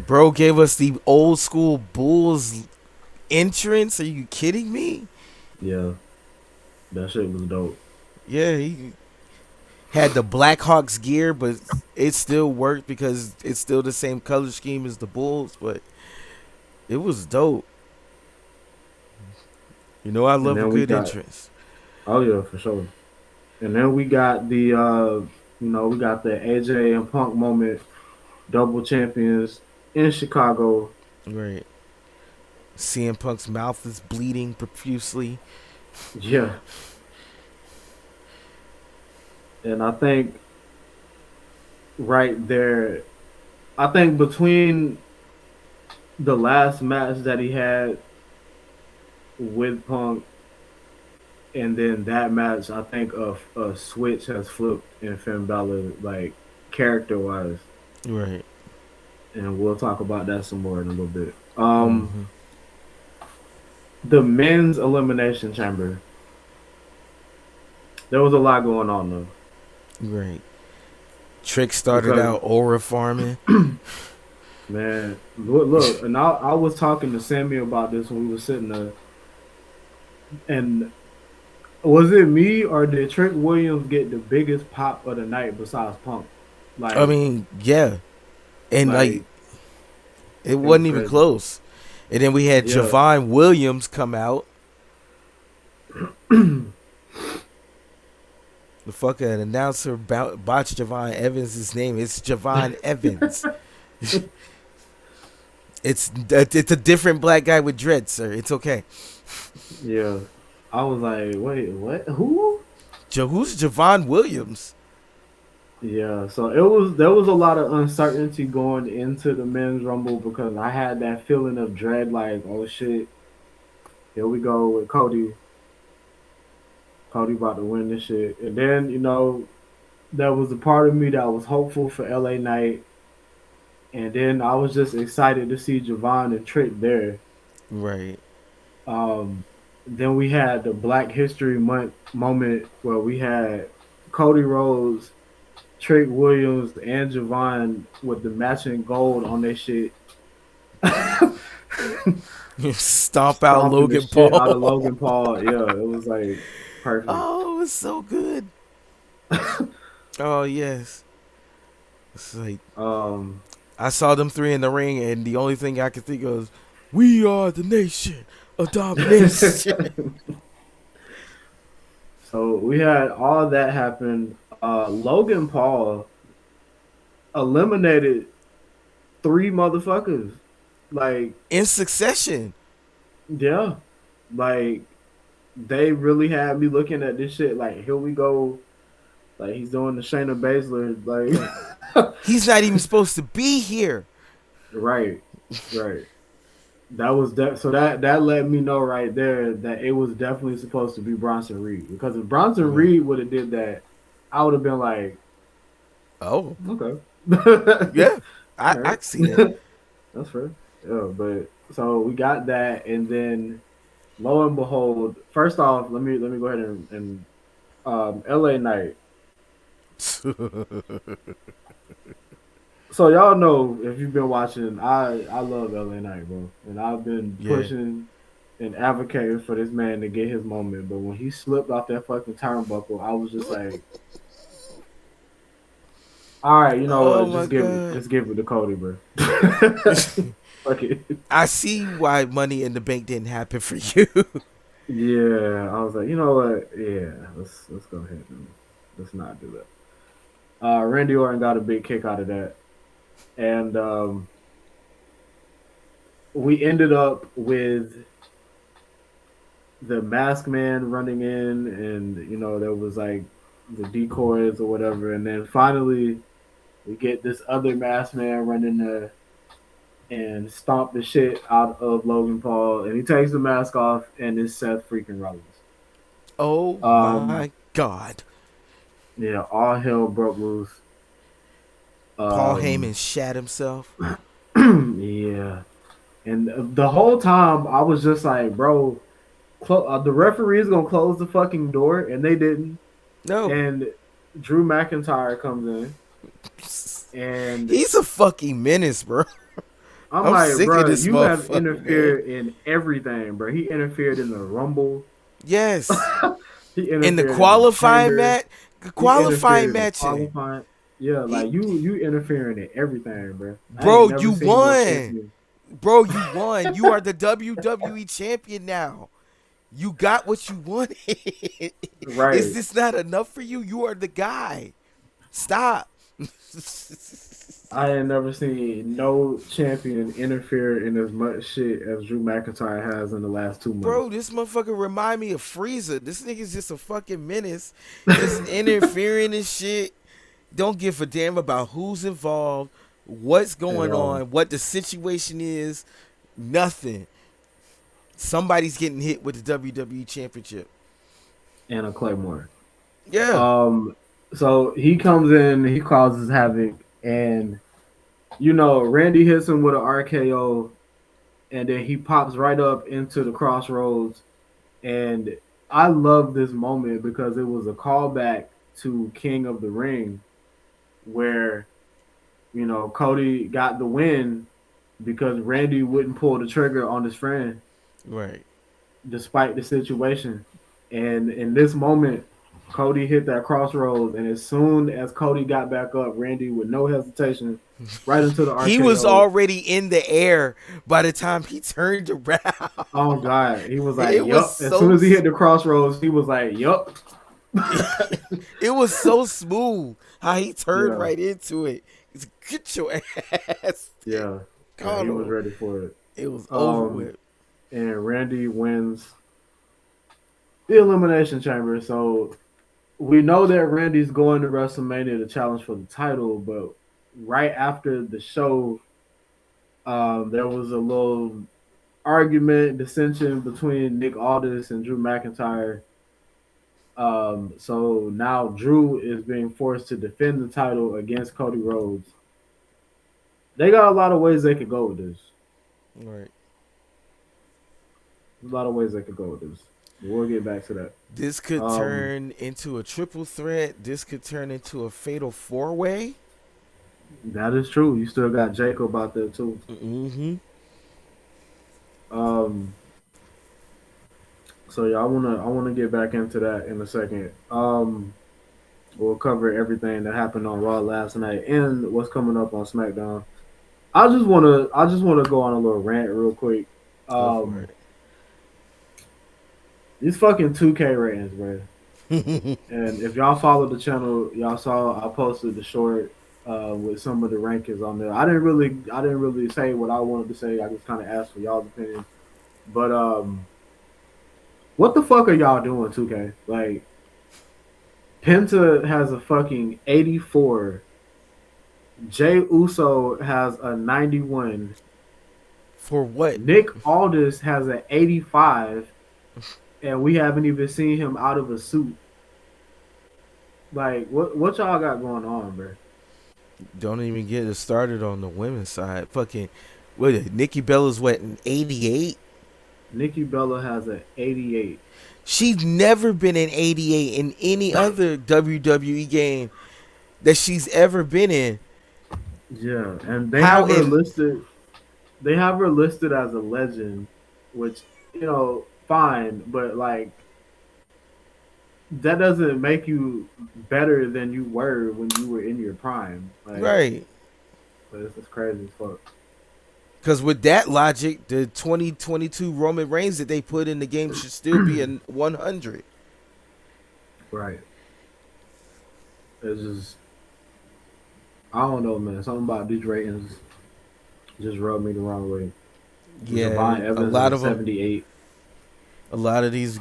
Bro gave us the old school Bulls entrance. Are you kidding me? Yeah, that shit was dope. Yeah, he had the Blackhawks gear, but it still worked because it's still the same color scheme as the Bulls. But it was dope. You know, I And love a then we good got entrance. oh yeah for sure. And then we got the we got the AJ and Punk moment, double champions in Chicago. Right. CM Punk's mouth is bleeding profusely. Yeah, and I think right there. I think between the last match that he had with Punk and then that match, I think a switch has flipped in Finn Balor, like character wise, Right. and we'll talk about that some more in a little bit. Mm-hmm. The men's elimination chamber, there was a lot going on though, Right. Trick started because out aura farming. man, look, and I was talking to Sammy about this when we were sitting there, and was it me or did Trick Williams get the biggest pop of the night besides Punk? I Like, mean, yeah. And like like it it was wasn't even crazy. close. And then we had Yeah. Javon Williams come out. The fucking announcer botched Javon Evans' name. It's Javon Evans. It's a different black guy with dreads, sir. It's okay. Yeah. I was like, wait, what? Who? Who's Javon Williams? Yeah. So it was there was a lot of uncertainty going into the men's rumble because I had that feeling of dread, like, oh shit, here we go with Cody. Cody about to win this shit. And then, there was a part of me that was hopeful for LA Knight. And then I was just excited to see Javon and Trick there. Right. Um, then we had the Black History Month moment where we had Cody Rhodes, Trick Williams, and Javon with the matching gold on their shit, Stomp out stomping the Logan shit out of Paul. Logan Paul. Yeah, it was like perfect. Oh, it was so good. Oh yes. It's like um, I saw them three in the ring, and the only thing I could think of is, "We are the nation of domination." so we had all that happen. Logan Paul eliminated three motherfuckers. Like, In succession. yeah, like they really had me looking at this shit. Like, here we go. Like he's doing the Shayna Baszler. Right. Like, He's not even supposed to be here. right, right. That was so that let me know right there that it was definitely supposed to be Bronson Reed, because if Bronson Right. Reed would have did that, I would have been like, Oh, okay, yeah. all I right, see that. that's fair. Yeah, but so we got that, and then lo and behold, first off, let me go ahead and L.A. Knight. So y'all know, if you've been watching, I love LA Knight, bro, and I've been Yeah. pushing and advocating for this man to get his moment. But when he slipped off that fucking turnbuckle, I was just like, all right, you know Oh what? my god. Just give it to Cody, bro. Fuck it. I see why Money in the Bank didn't happen for you. Yeah, I was like, you know what? Yeah, let's go ahead and let's not do that. Randy Orton got a big kick out of that, and we ended up with the mask man running in, and there was like the decoys or whatever, and then finally we get this other mask man running there and stomp the shit out of Logan Paul, and he takes the mask off, and it's Seth freaking Rollins. Oh um my god. yeah, all hell broke loose. Paul um Heyman shat himself. yeah, and the whole time I was just like, bro, the referee is gonna close the fucking door, and they didn't. No. And Drew McIntyre comes in, and He's a fucking menace, bro. I'm I'm like, sick of bro, this you have motherfucker, man. interfered in everything, bro. He interfered in the Rumble. Yes. He In the interfered in the qualifying chamber. match, He interfered qualifying in the match, qualifying. Yeah, he, like you interfering in everything, bro. I ain't bro, never you seen no won. champion. Bro, you won. You are the WWE champion now. You got what you wanted. Is Right. this not enough for you? You are the guy. Stop. I ain't never seen no champion interfere in as much shit as Drew McIntyre has in the last 2 months. Bro, this motherfucker remind me of Frieza. This nigga's just a fucking menace. Just interfering and shit. don't give a damn about who's involved, what's at going all. on, what the situation is. Nothing. Somebody's getting hit with the WWE Championship. And a Claymore. Yeah. Um, so he comes in, he causes havoc, and Randy hits him with an RKO, and then he pops right up into the crossroads. And I love this moment because it was a callback to King of the Ring, where Cody got the win because Randy wouldn't pull the trigger on his friend Right. despite the situation. And in this moment, Cody hit that crossroads, and as soon as Cody got back up, Randy with no hesitation, right into the He was RKO. already in the air by the time he turned around. Oh God, he was like, It was "Yup." As soon so as he hit the crossroads, he was like, "Yup." it was so smooth how he turned Yeah, right into it. He's, get your ass. yeah, yeah. Caught He was him. ready for it. It was over Um, with. and Randy wins the Elimination Chamber. So we know that Randy's going to WrestleMania to challenge for the title, but right after the show, there was a little argument, dissension between Nick Aldis and Drew McIntyre. So now Drew is being forced to defend the title against Cody Rhodes. They got a lot of ways they could go with this. Right. There's a lot of ways they could go with this. We'll get back to that. This could Um, turn into a triple threat. This could turn into a fatal four way. that is true. You still got Jacob out there too. Mm-hmm. Um, so yeah, I wanna get back into that in a second. We'll cover everything that happened on Raw last night and what's coming up on SmackDown. I just wanna go on a little rant real quick. Go for Um, these fucking 2K ratings, bro. it. And if y'all follow the channel, y'all saw I posted the short with some of the rankings on there. I didn't really say what I wanted to say. I just kind of asked for y'all's opinion. But what the fuck are y'all doing, 2K? Like Penta has a fucking 84. Jay Uso has a 91. For what? Nick Aldis has an 85, and we haven't even seen him out of a suit. Like what y'all got going on, bro? Don't even get it started on the women's side. Fucking, what? Nikki Bella's what, an 88? Nikki Bella has an 88. She's never been an 88 in any other WWE game that she's ever been in. Yeah, and they How have her in listed. They have her listed as a legend, which fine, but like that doesn't make you better than you were when you were in your prime. Like right? this is crazy as fuck. Because with that logic, the 2022 Roman Reigns that they put in the game should still be a 100. Right. It's just I don't know, man. Something about these ratings just rubbed me the wrong way. Yeah, Devon a Evans is lot a of them. 78. A lot of these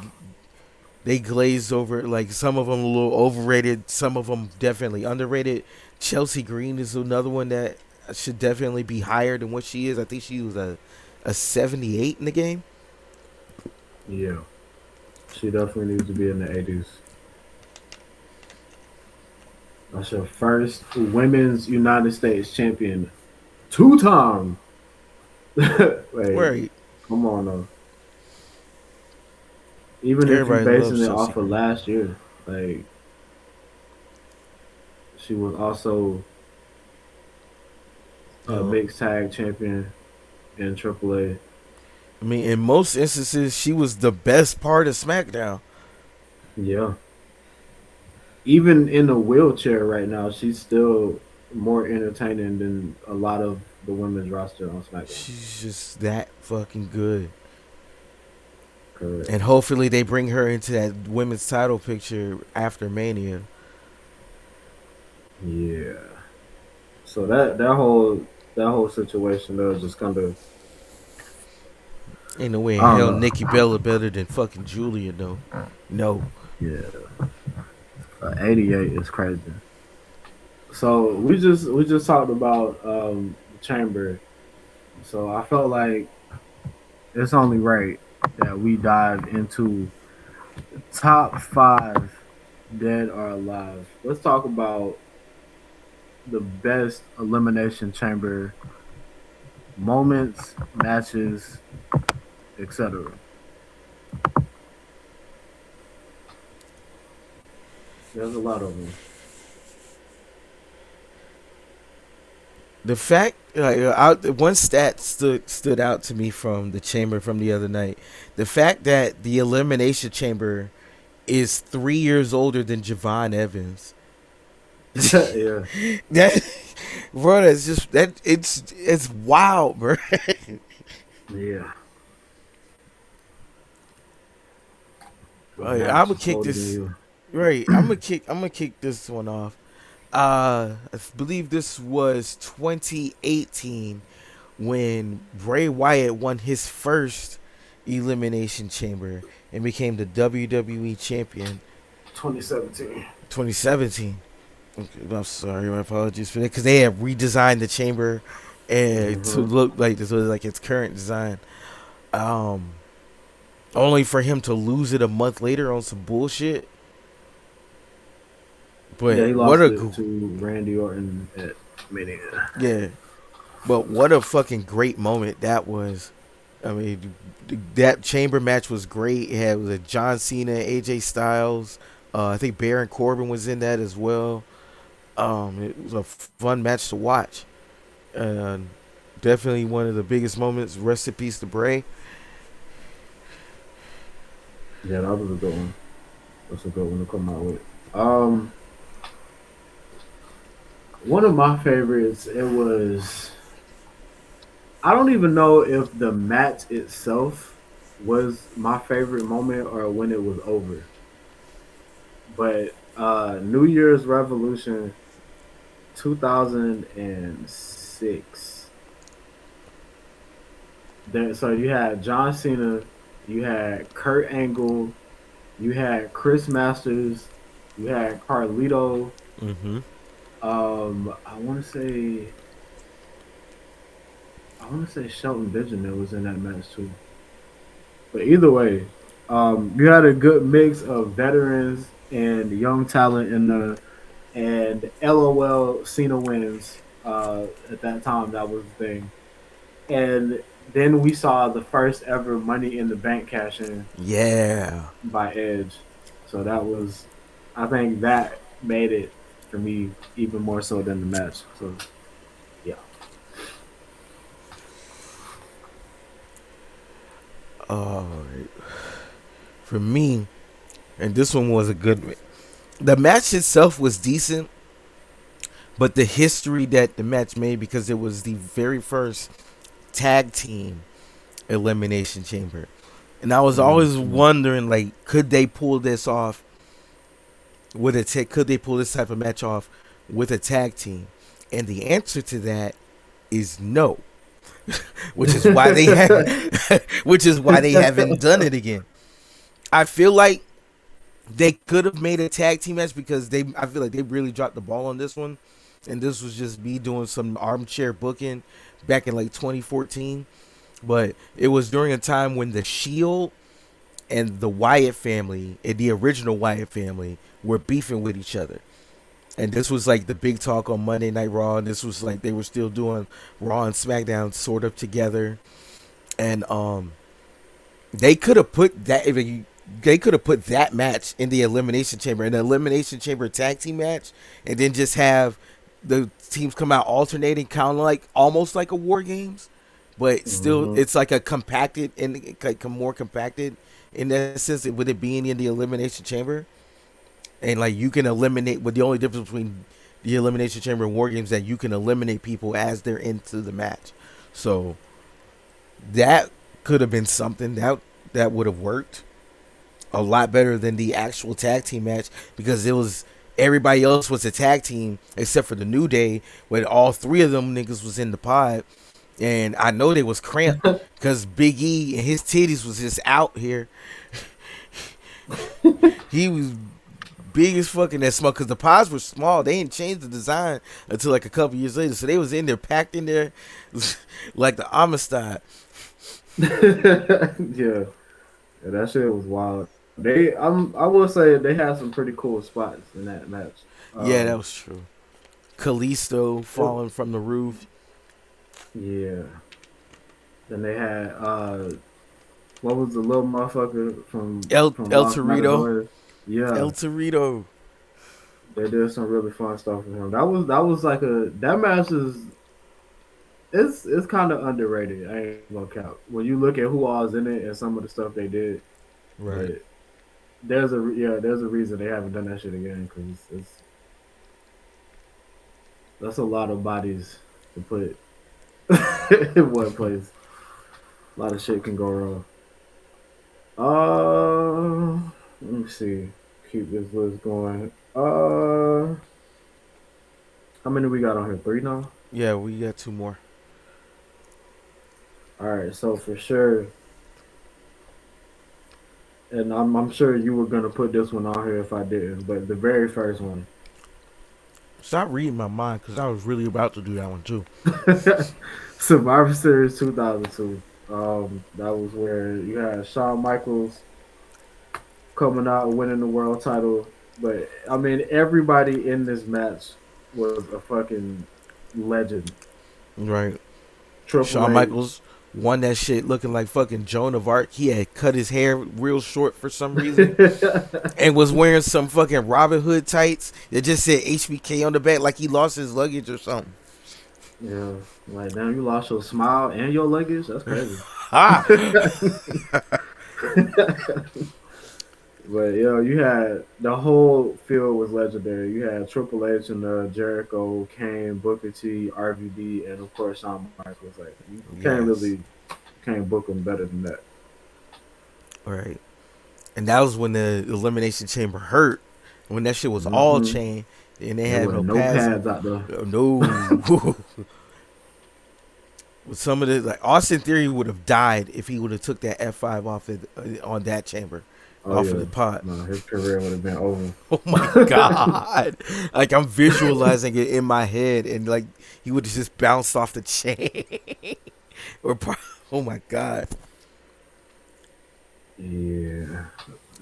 they glazed over. Like some of them a little overrated. Some of them definitely underrated. Chelsea Green is another one that should definitely be higher than what she is. I think she was a 78 in the game. Yeah. She definitely needs to be in the 80s. That's your first women's United States champion. 2 time. Like, Right. come on though. Even if you Everybody basing loves it Chelsea off of Green. last year, like she was also a Uh, mixed tag champion in AAA. I mean, in most instances, she was the best part of SmackDown. Yeah. Even in a wheelchair right now, she's still more entertaining than a lot of the women's roster on SmackDown. She's just that fucking good. Correct. And hopefully they bring her into that women's title picture after Mania. Yeah. So that whole situation though just kind of Ain't no way in I don't hell know. Nikki Bella better than fucking Julia, though. No. Yeah, 88 is crazy. So we just talked about the chamber. So I felt like it's only right that we dive into top five dead or alive. Let's talk about the best elimination chamber moments, matches, etc. There's a lot of them. The fact, one stat stood out to me from the chamber from the other night. The fact that the elimination chamber is 3 years older than Javon Evans. Yeah, That, bro, that's just that. It's wild, bro. yeah. I'm Max gonna is kick older than this. you. Right, I'm gonna kick this one off. I believe this was 2018 when Bray Wyatt won his first Elimination Chamber and became the WWE champion. 2017. 2017. Okay, I'm sorry, my apologies for that because they have redesigned the chamber and to Mm-hmm. look like this was like its current design. Um, Only for him to lose it a month later on some bullshit. Yeah, But he what lost a it to Randy Orton at Mania. yeah, but what a fucking great moment that was. I mean, that chamber match was great. It had was a John Cena, AJ Styles. I think Baron Corbin was in that as well. It was a fun match to watch. Uh, Definitely one of the biggest moments. Rest in peace to Bray. Yeah, that was a good one. That's a good one to come out with. Um, One of my favorites. It was. I don't even know if the match itself was my favorite moment or when it was over. But New Year's Revolution 2006. So you had John Cena, you had Kurt Angle, you had Chris Masters, you had Carlito. Mm-hmm. I want to say Shelton Benjamin was in that match too. But either way, you had a good mix of veterans and young talent in the and LOL Cena wins. At that time, that was the thing. And then we saw the first ever Money in the Bank cash in Yeah. by Edge. So that was, I think that made it for me even more so than the match. So yeah, Uh, for me, and this one was a good. The match itself was decent, but the history that the match made because it was the very first tag team elimination chamber, and I was always mm-hmm. wondering like, could they pull this off? Could they pull this type of match off with a tag team? And the answer to that is no, which is why they which is why they haven't done it again. I feel like they could have made a tag team match because I feel like they really dropped the ball on this one, and this was just me doing some armchair booking back in like 2014. But it was during a time when the Shield and the Wyatt family and the original Wyatt family were beefing with each other. And this was like the big talk on Monday Night Raw. And this was like they were still doing Raw and SmackDown sort of together. And they could have put that they could have put that match in the Elimination Chamber, an Elimination Chamber tag team match, and then just have the teams come out alternating, kind of like almost like a War Games, but still Mm-hmm. it's like a compacted and like more compacted in that sense. With it being in the Elimination Chamber, and like you can eliminate. But the only difference between the Elimination Chamber and War Games is that you can eliminate people as they're into the match. So that could have been something that would have worked a lot better than the actual tag team match because it was everybody else was a tag team except for the New Day, where all three of them niggas was in the pod, and I know they was cramped because Big E and his titties was just out here. He was big as fucking that small because the pods were small. They didn't change the design until like a couple years later. So they was in there packed in there like the Amistad. Yeah, yeah, that shit was wild. I will say they had some pretty cool spots in that match. Yeah, that Um, was true. Kalisto it, falling from the roof. yeah. Then they had what was the little motherfucker from El Los Torito. Matadores? El Yeah, Torito. they did some really fun stuff with him. That was like that match is it's kind of underrated. I ain't gonna count when you look at who all was in it and some of the stuff they did. Right. But there's a reason they haven't done that shit again because that's a lot of bodies to put in one place. A lot of shit can go wrong. Let me see. Keep this list going. How many we got on here? Three now. Yeah, we got two more. All right. So for sure, and I'm sure you were gonna put this one on here if I didn't. But the very first one, Stop reading my mind because I was really about to do that one too. Survivor Series 2002. That was where you had Shawn Michaels coming out and winning the world title. But I mean, everybody in this match was a fucking legend. Right. Triple Shawn H. Michaels won that shit looking like fucking Joan of Arc. He had cut his hair real short for some reason and was wearing some fucking Robin Hood tights that just said HBK on the back like he lost his luggage or something. Yeah, like damn, you lost your smile and your luggage. That's crazy. Ah! But you had the whole field was legendary. You had Triple H and Jericho, Kane, Booker T, RVD, and of course Shawn Michaels. Like you Yes. can't book them better than that. All right. And that was when the Elimination Chamber hurt. When that shit was all Hmm. chain and they There had were no no pads. pads out there. No. With some of the like Austin Theory would have died if he would have took that F5 off it, on that chamber, Oh off of yeah, the pot. no, his career would have been over. Oh my god! Like I'm visualizing it in my head, and like he would have just bounced off the chain, or oh my god, Yeah,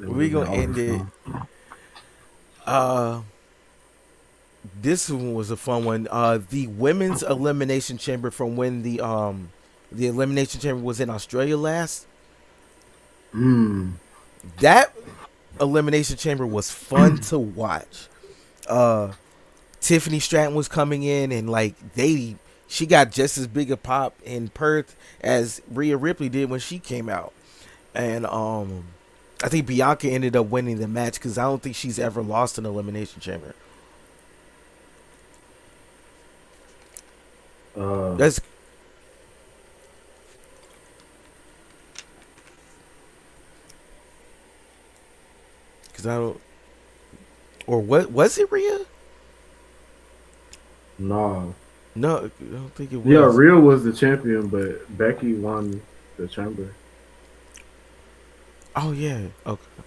it would we have been gonna over end it. for Uh, this one was a fun one. The women's elimination chamber from when the elimination chamber was in Australia last. him. That elimination chamber was fun to watch. Uh, Tiffany Stratton was coming in and like she got just as big a pop in Perth as Rhea Ripley did when she came out. And I think Bianca ended up winning the match because I don't think she's ever lost an elimination chamber. Uh, That's because I don't, or what was it, Rhea? no. No, I don't think it Yeah, was. Rhea was the champion, but Becky won the chamber. Oh yeah, okay.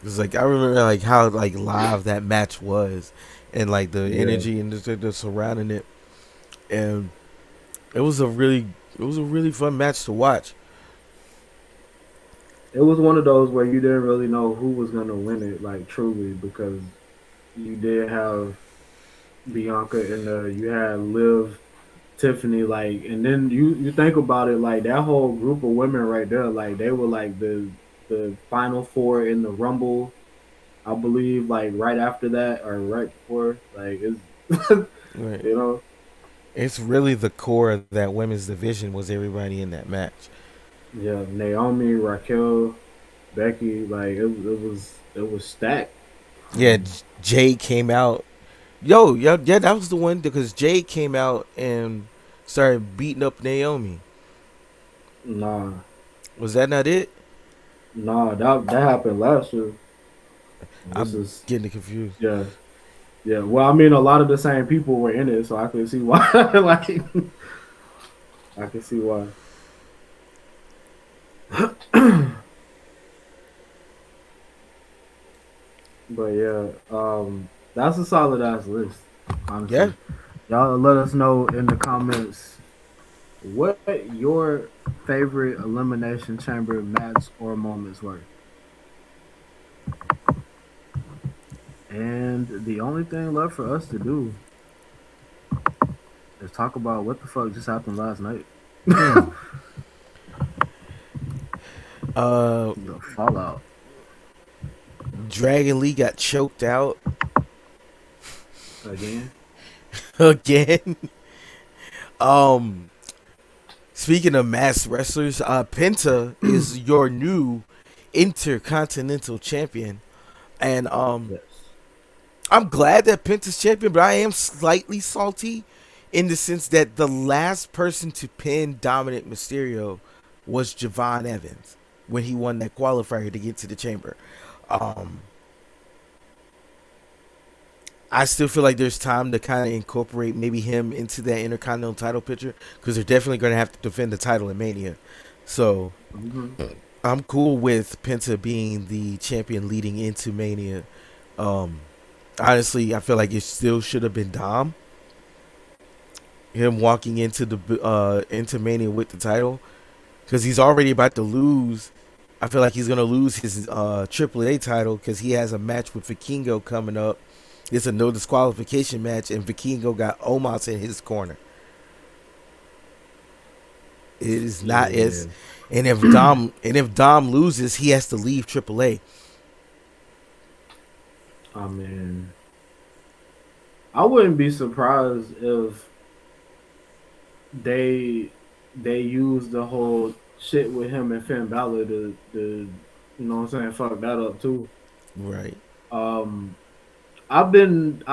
It's like I remember like how like live that match was, and like the Yeah. energy and the surrounding it, and it was a really fun match to watch. It was one of those where you didn't really know who was gonna win it, like truly, because you did have Bianca and you had Liv, Tiffany, like, and then you think about it, like that whole group of women right there, like they were like the final four in the Rumble, I believe, like right after that or right before, like it's Right. you know, It's really the core of that women's division was everybody in that match. yeah, Naomi, Raquel, Becky, like it was stacked. Yeah, Um, Jade came out. Yo, yeah, that was the one because Jade came out and started beating up Naomi. nah, Was that not it? that happened last year. This I'm is getting confused. yeah. Yeah, well, I mean, a lot of the same people were in it, so I can see why. Like, I can see why. But yeah, that's a solid ass list, Yeah. honestly. Y'all let us know in the comments what your favorite Elimination Chamber match or moments were. And the only thing left for us to do is talk about what the fuck just happened last night. Hmm. Uh, The fallout. Dragon Lee got choked out Again. again. Um, Speaking of mass wrestlers, Penta is your new intercontinental champion, and Yes. I'm glad that Penta's champion, but I am slightly salty in the sense that the last person to pin Dominic Mysterio was Javon Evans when he won that qualifier to get to the chamber. Um, I still feel like there's time to kind of incorporate maybe him into that intercontinental title picture because they're definitely going to have to defend the title in Mania. So Hmm. I'm cool with Penta being the champion leading into Mania. Um, Honestly, I feel like it still should have been Dom. Him walking into Mania with the title because he's already about to lose. I feel like he's gonna lose his AAA title because he has a match with Vikingo coming up. It's a no disqualification match, and Vikingo got Omos in his corner. It is not Yeah. as, and if Dom loses, he has to leave AAA. I mean, I wouldn't be surprised if they they use the whole shit with him and Finn Balor to you know what I'm saying, fuck that up too. Right, Um I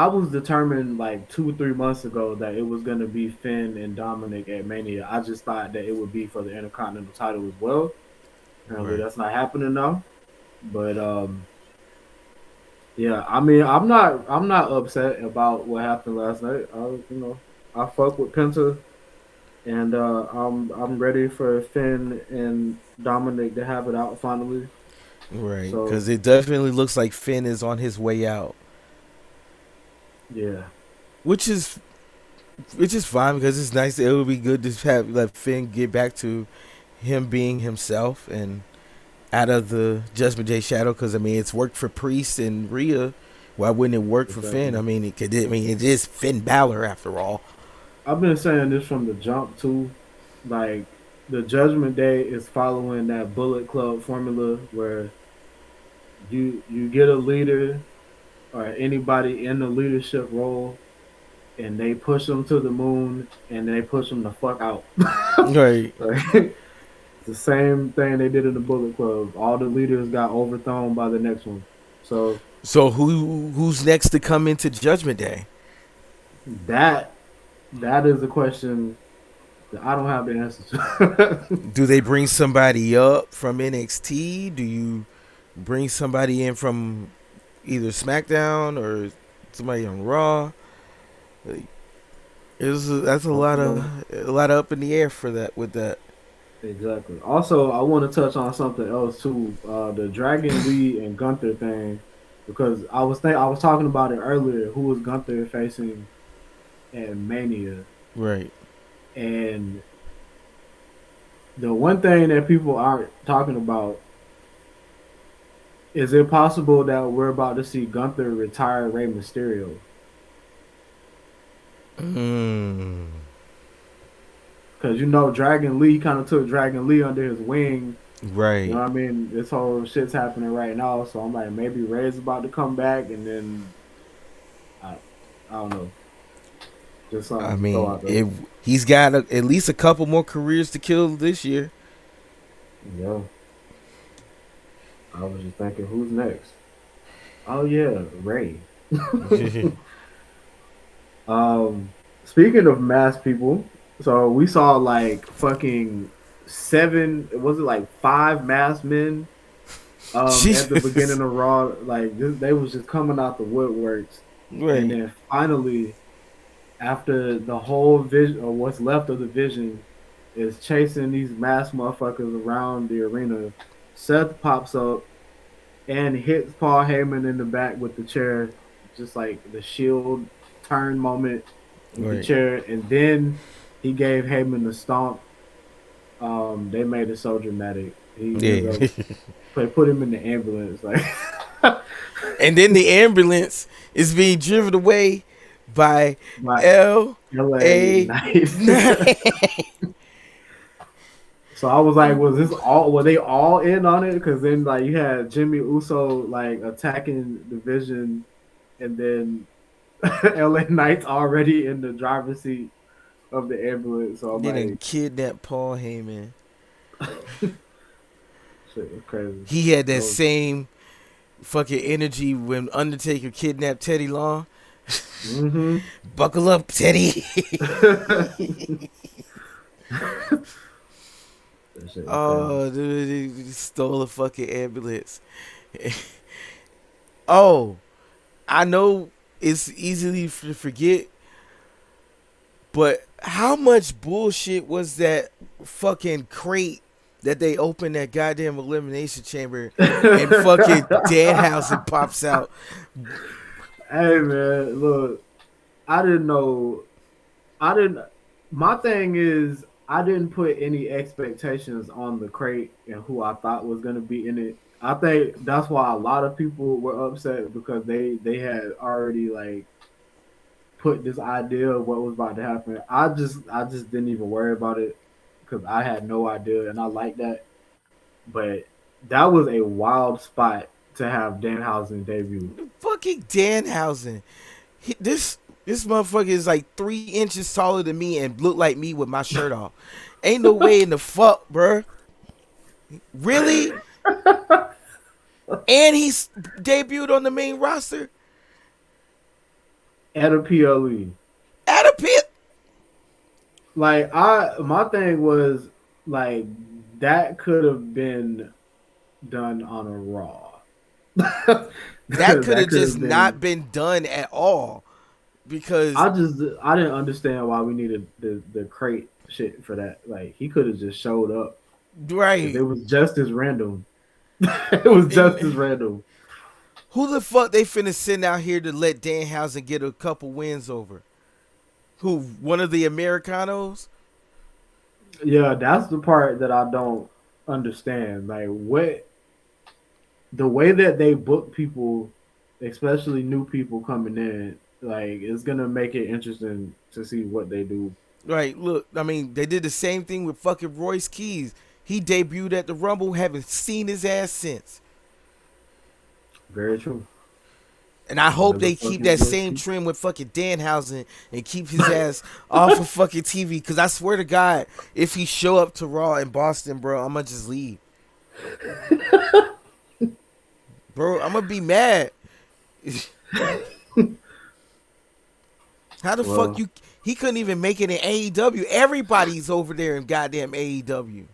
was determined like 2 3 months ago that it was gonna be Finn and Dominic at Mania. I just thought that it would be for the Intercontinental title as well. Apparently right. that's not happening now. But yeah, I mean I'm not upset about what happened last night. I fuck with Penta. And I'm ready for Finn and Dominic to have it out finally. Right, So because it definitely looks like Finn is on his way out, yeah, which is fine because it's nice. It would be good to have let Finn get back to him being himself and out of the Judgment Day shadow. Because I mean, it's worked for Priest and Rhea. Why wouldn't it work for Finn? I exactly. mean, it could. I mean, it is Finn Balor after all. I've been saying this from the jump too. Like the Judgment Day is following that Bullet Club formula where you get a leader or anybody in the leadership role and they push them to the moon and they push them the fuck out. Right. Right? The same thing they did in the Bullet Club. All the leaders got overthrown by the next one. So So who's next to come into Judgment Day? that that is a question that I don't have the answer to. Do they bring somebody up from NXT? Do you bring somebody in from either SmackDown or somebody on Raw? Like, that's I don't know. a lot up in the air for that with that. Exactly. Also, I want to touch on something else too. The Dragon Lee and Gunther thing, because I was talking about it earlier. Who was Gunther facing at Mania? Right. And the one thing that people aren't talking about is it possible that we're about to see Gunther retire Rey Mysterio? Mm, Because you know Dragon Lee kind of took Dragon Lee under his wing. You know right. what I mean? This whole shit's happening right now, so I'm like, maybe Ray's about to come back, and then I, I don't know, just I something to throw mean, out there. if he's got at least a couple more careers to kill this year. Yeah, I was just thinking, who's next? Oh yeah, Ray. um, Speaking of masked people, so we saw like fucking seven. Was it like five masked men? At the beginning Jesus. of Raw, like they was just coming out the woodworks, and Right. then finally, after the whole vision or what's left of the vision is chasing these mass motherfuckers around the arena, Seth pops up and hits Paul Heyman in the back with the chair, just like the Shield turn moment with the Right. chair, and then he gave Heyman the stomp. They made it so dramatic. He ends Yeah. up they put him in the ambulance, like And then the ambulance is being driven away by by L LA A. Knight. So I was like, was this all? Were they all in on it? Because then like you had Jimmy Uso like attacking the Vision, and then LA Knight's already in the driver's seat of the ambulance. So I'm They done like, kidnapped Paul Heyman. shit, it's crazy. He had That that was, same fucking energy when Undertaker kidnapped Teddy Long. mm-hmm. Buckle up, Teddy. That shit was crazy. Oh, dude, he stole a fucking ambulance. Oh, I know it's easily to forget, but how much bullshit was that fucking crate that they opened that goddamn elimination chamber and fucking Danhausen pops out? Hey man, look, I didn't know. I didn't. My thing is, I didn't put any expectations on the crate and who I thought was gonna be in it. I think that's why a lot of people were upset because they had already like put this idea of what was about to happen. I just didn't even worry about it because I had no idea, and I like that. But that was a wild spot to have Danhausen debut. Fucking Danhausen. This motherfucker is like 3 inches taller than me and look like me with my shirt off. Ain't no way in the fuck, bruh. Really? And he's debuted on the main roster At a PLE. at a pit. Like my thing was like that could have been done on a Raw. That could That have could just have not been. been done at all because I didn't understand why we needed the crate shit for that. Like he could have just showed up because right. it was just as random. It was just as And random. who the fuck they finna send out here to let Danhausen get a couple wins over? Who, one of the Americanos? Yeah, that's the part that I don't understand. Like what the way that they book people, especially new people coming in, like it's gonna make it interesting to see what they do. Right, look, I mean, they did the same thing with fucking Royce Keys. He debuted at the Rumble, haven't seen his ass since. Very true. And I hope Another they keep fucking that Royce same Keith. trend with fucking Danhausen and keep his ass off of fucking TV. Because I swear to God, if he show up to Raw in Boston, bro, I'm going to just leave. Bro, I'm going to be mad. How the fuck Well, you... He couldn't even make it in AEW. Everybody's over there in goddamn AEW.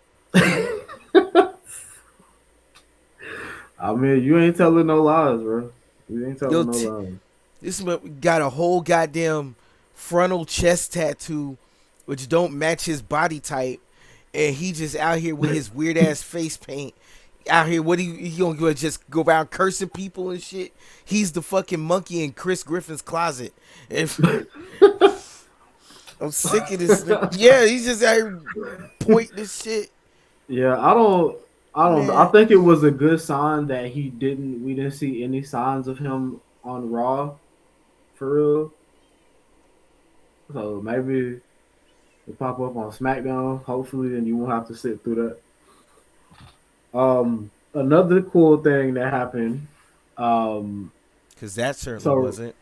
I mean, you ain't telling no lies, bro. You ain't Yo, telling no lies. this got a whole goddamn frontal chest tattoo, which don't match his body type, and he just out here with his weird ass face paint. Out here, what he gonna just go around cursing people and shit? He's the fucking monkey in Chris Griffin's closet. If I'm sick of this, yeah, he's just out here pointing this shit, Yeah, I don't. I man. think it was a good sign that he didn't. We didn't see any signs of him on Raw for real. So maybe it pop up on SmackDown. Hopefully, and you won't have to sit through that. Another cool thing that happened. Um, Cause that certainly so wasn't.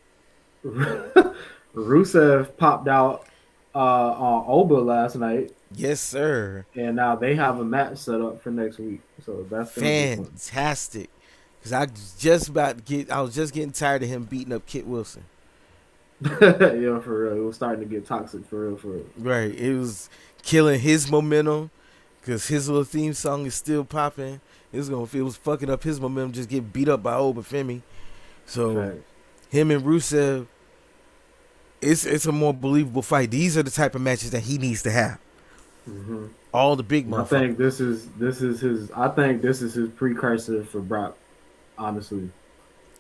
Rusev popped out on Oba last night, Yes, sir. and now they have a match set up for next week. So that's gonna be fun. Fantastic. Cause I was just about to get. I was just getting tired of him beating up Kit Wilson. Yeah, for real. It was starting to get toxic for real, for real. Right. It was killing his momentum because his little theme song is still popping. It was fucking up his momentum just getting beat up by Obafemi. So Facts. him and Rusev, it's a more believable fight. These are the type of matches that he needs to have. Hmm. All the big I think motherfuckers. this is his. I think this is his precursor for Brock. honestly.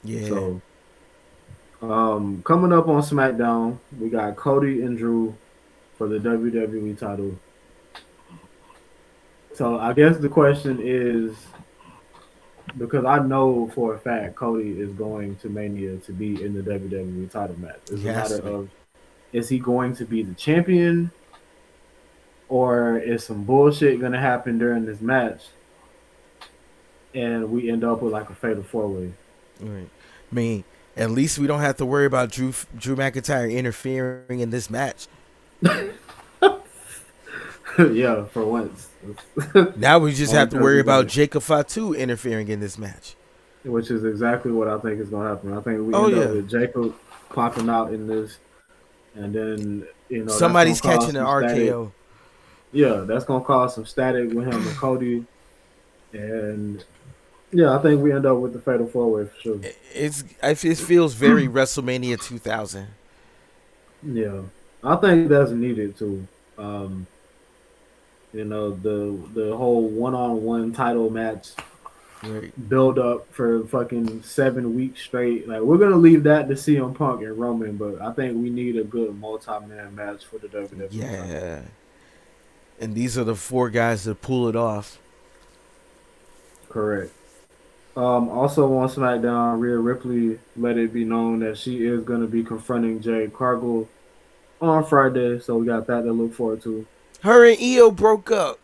Yeah. So, coming up on SmackDown, we got Cody and Drew for the WWE title. So, I guess the question is because I know for a fact Cody is going to Mania to be in the WWE title match. It's He a has matter to be. of is he going to be the champion or is some bullshit going to happen during this match and we end up with like a fatal four way? Right. I mean, at least we don't have to worry about Drew McIntyre interfering in this match. Yeah, for once. Now we just Only have to because worry we about got, Jacob Fatu interfering in this match. which is exactly what I think is going to happen. I think we Oh end up yeah. with Jacob popping out in this, and then that's going Somebody's to cause catching an some static. RKO. Yeah, that's going to cause some static with him and Cody, and yeah, I think we end up with the fatal four way for sure. It feels very WrestleMania 2000. Yeah, I think that's needed too. Um, the whole one on one title match Right. build up for fucking 7 weeks straight. Like we're gonna leave that to CM Punk and Roman, but I think we need a good multi man match for the WWE title. Yeah. And these are the four guys that pull it off. Correct. Also on SmackDown, Rhea Ripley let it be known that she is gonna be confronting Jade Cargill on Friday, so we got that to look forward to. Her and Io broke up.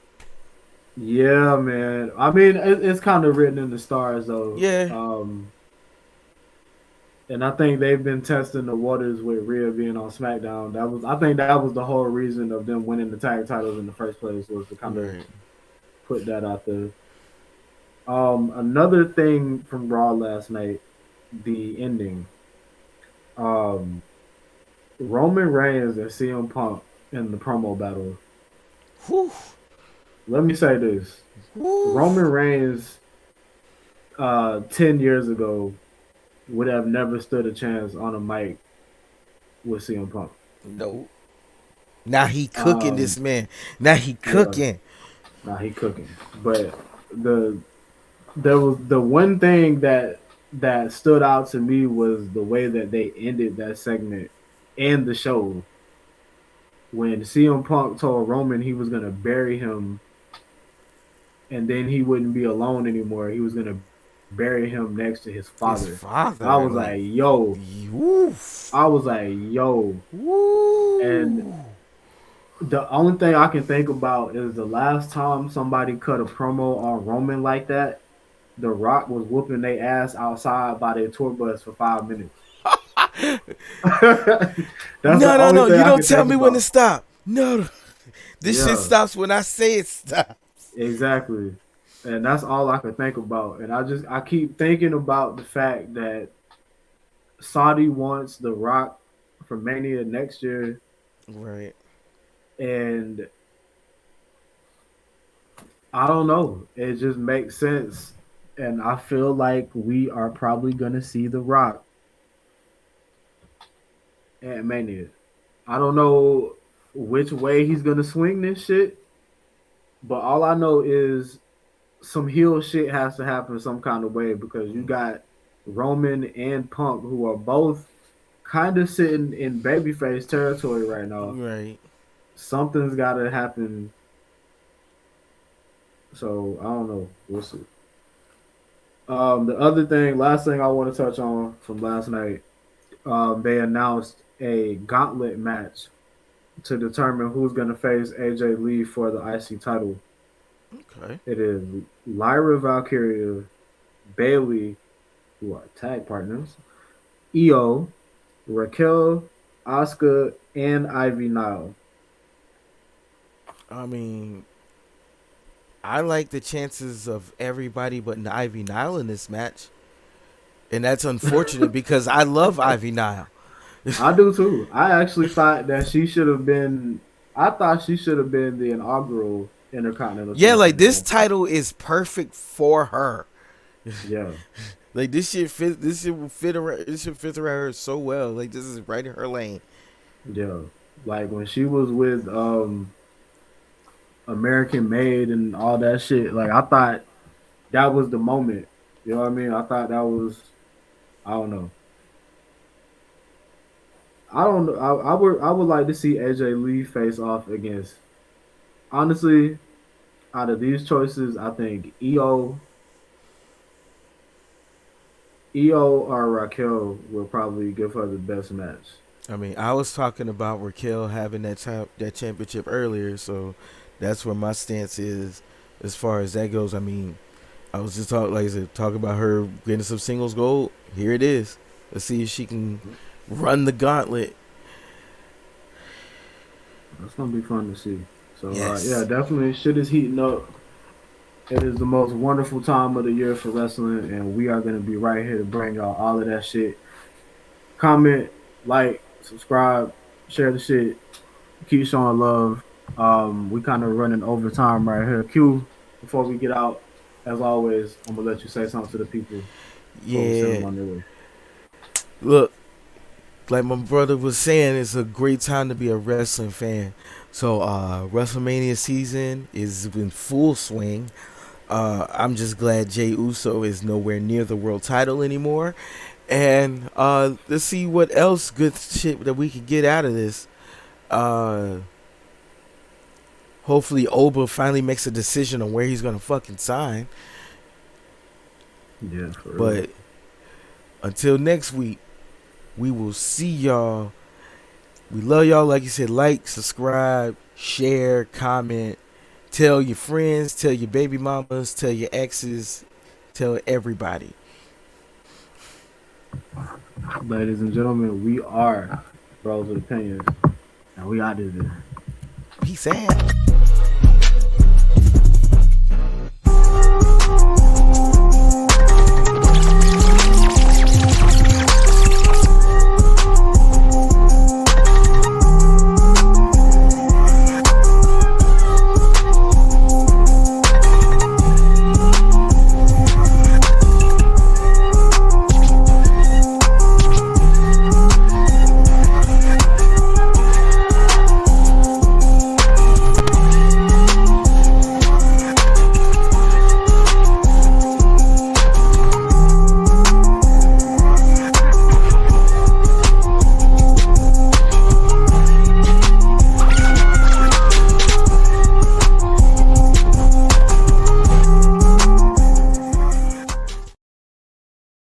Yeah, man. I mean, it's kind of written in the stars, though. Yeah. And I think they've been testing the waters with Rhea being on SmackDown. I think that was the whole reason of them winning the tag titles in the first place was to kind of Right. put that out there. Another thing from Raw last night, the ending. Um, Roman Reigns and CM Punk in the promo battle. Whew. Let me say this: Whew. Roman Reigns, 10 years ago, would have never stood a chance on a mic with CM Punk. No. Now he cooking Um, this man. Now he yeah, cooking. nah, he cooking. But the there was the one thing that stood out to me was the way that they ended that segment and the show when CM Punk told Roman he was gonna bury him and then he wouldn't be alone anymore. He was gonna bury him next to his His father. I father, was like, like, yo. woof. I was like, yo. And Woo. the only thing I can think about is the last time somebody cut a promo on Roman like that. The Rock was whooping their ass outside by their tour bus for 5 minutes. That's the No, no, only no. thing You I don't can tell think me when to about. stop. No. This shit Yeah, stops when I say it stops. exactly. And that's all I could think about. And I keep thinking about the fact that Saudi wants The Rock for Mania next year, Right. and I don't know. It just makes sense. And I feel like we are probably gonna see The Rock at Mania. I don't know which way he's gonna swing this shit, but all I know is some heel shit has to happen some kind of way because you got Roman and Punk who are both kind of sitting in babyface territory right now. Right. Something's got to happen. So I don't know. We'll see. The other thing, last thing I want to touch on from last night, they announced a gauntlet match to determine who's going to face AJ Lee for the IC title. Okay. It is Lyra Valkyria, Bailey, who are tag partners, Io, Raquel, Asuka, and Ivy Nile. I mean, I like the chances of everybody but Ivy Nile in this match. And that's unfortunate because I love Ivy Nile. I do too. I actually thought that she should have been. I thought she should have been the inaugural Intercontinental Yeah, like Champion at this one point. title is perfect for her. Yeah, Like this shit fit. This shit will fit around. This shit fits around her so well. Like this is right in her lane. yeah. Like when she was with American Made and all that shit. Like I thought that was the moment. You know what I mean? I thought that was, I don't know. I don't know. I would like to see AJ Lee face off against, honestly, out of these choices, I think EO or Raquel will probably give her the best match. I mean, I was talking about Raquel having that championship earlier, so that's where my stance is as far as that goes. I mean, I was just talking, like I said, talking about her getting some singles gold. Here it is. Let's see if she can run the gauntlet. That's gonna be fun to see. So yeah, Yes. definitely shit is heating up. It is the most wonderful time of the year for wrestling, and we are gonna be right here to bring y'all all of that shit. Comment, like, subscribe, share the shit, keep showing love. We kind of running overtime right here. Q, before we get out, as always, I'm gonna let you say something to the people before we send them Yeah. on their way. Look, like my brother was saying, it's a great time to be a wrestling fan. So WrestleMania season is in full swing. I'm just glad Jay Uso is nowhere near the world title anymore. And let's see what else good shit that we could get out of this. Uh, Hopefully Oba finally makes a decision on where he's gonna fucking sign. Yeah, for real. But until next week, we will see y'all. We love y'all. Like you said, like, subscribe, share, comment, tell your friends, tell your baby mamas, tell your exes, tell everybody. Ladies and gentlemen, we are Bros with Opinions, and we out of there. Peace out.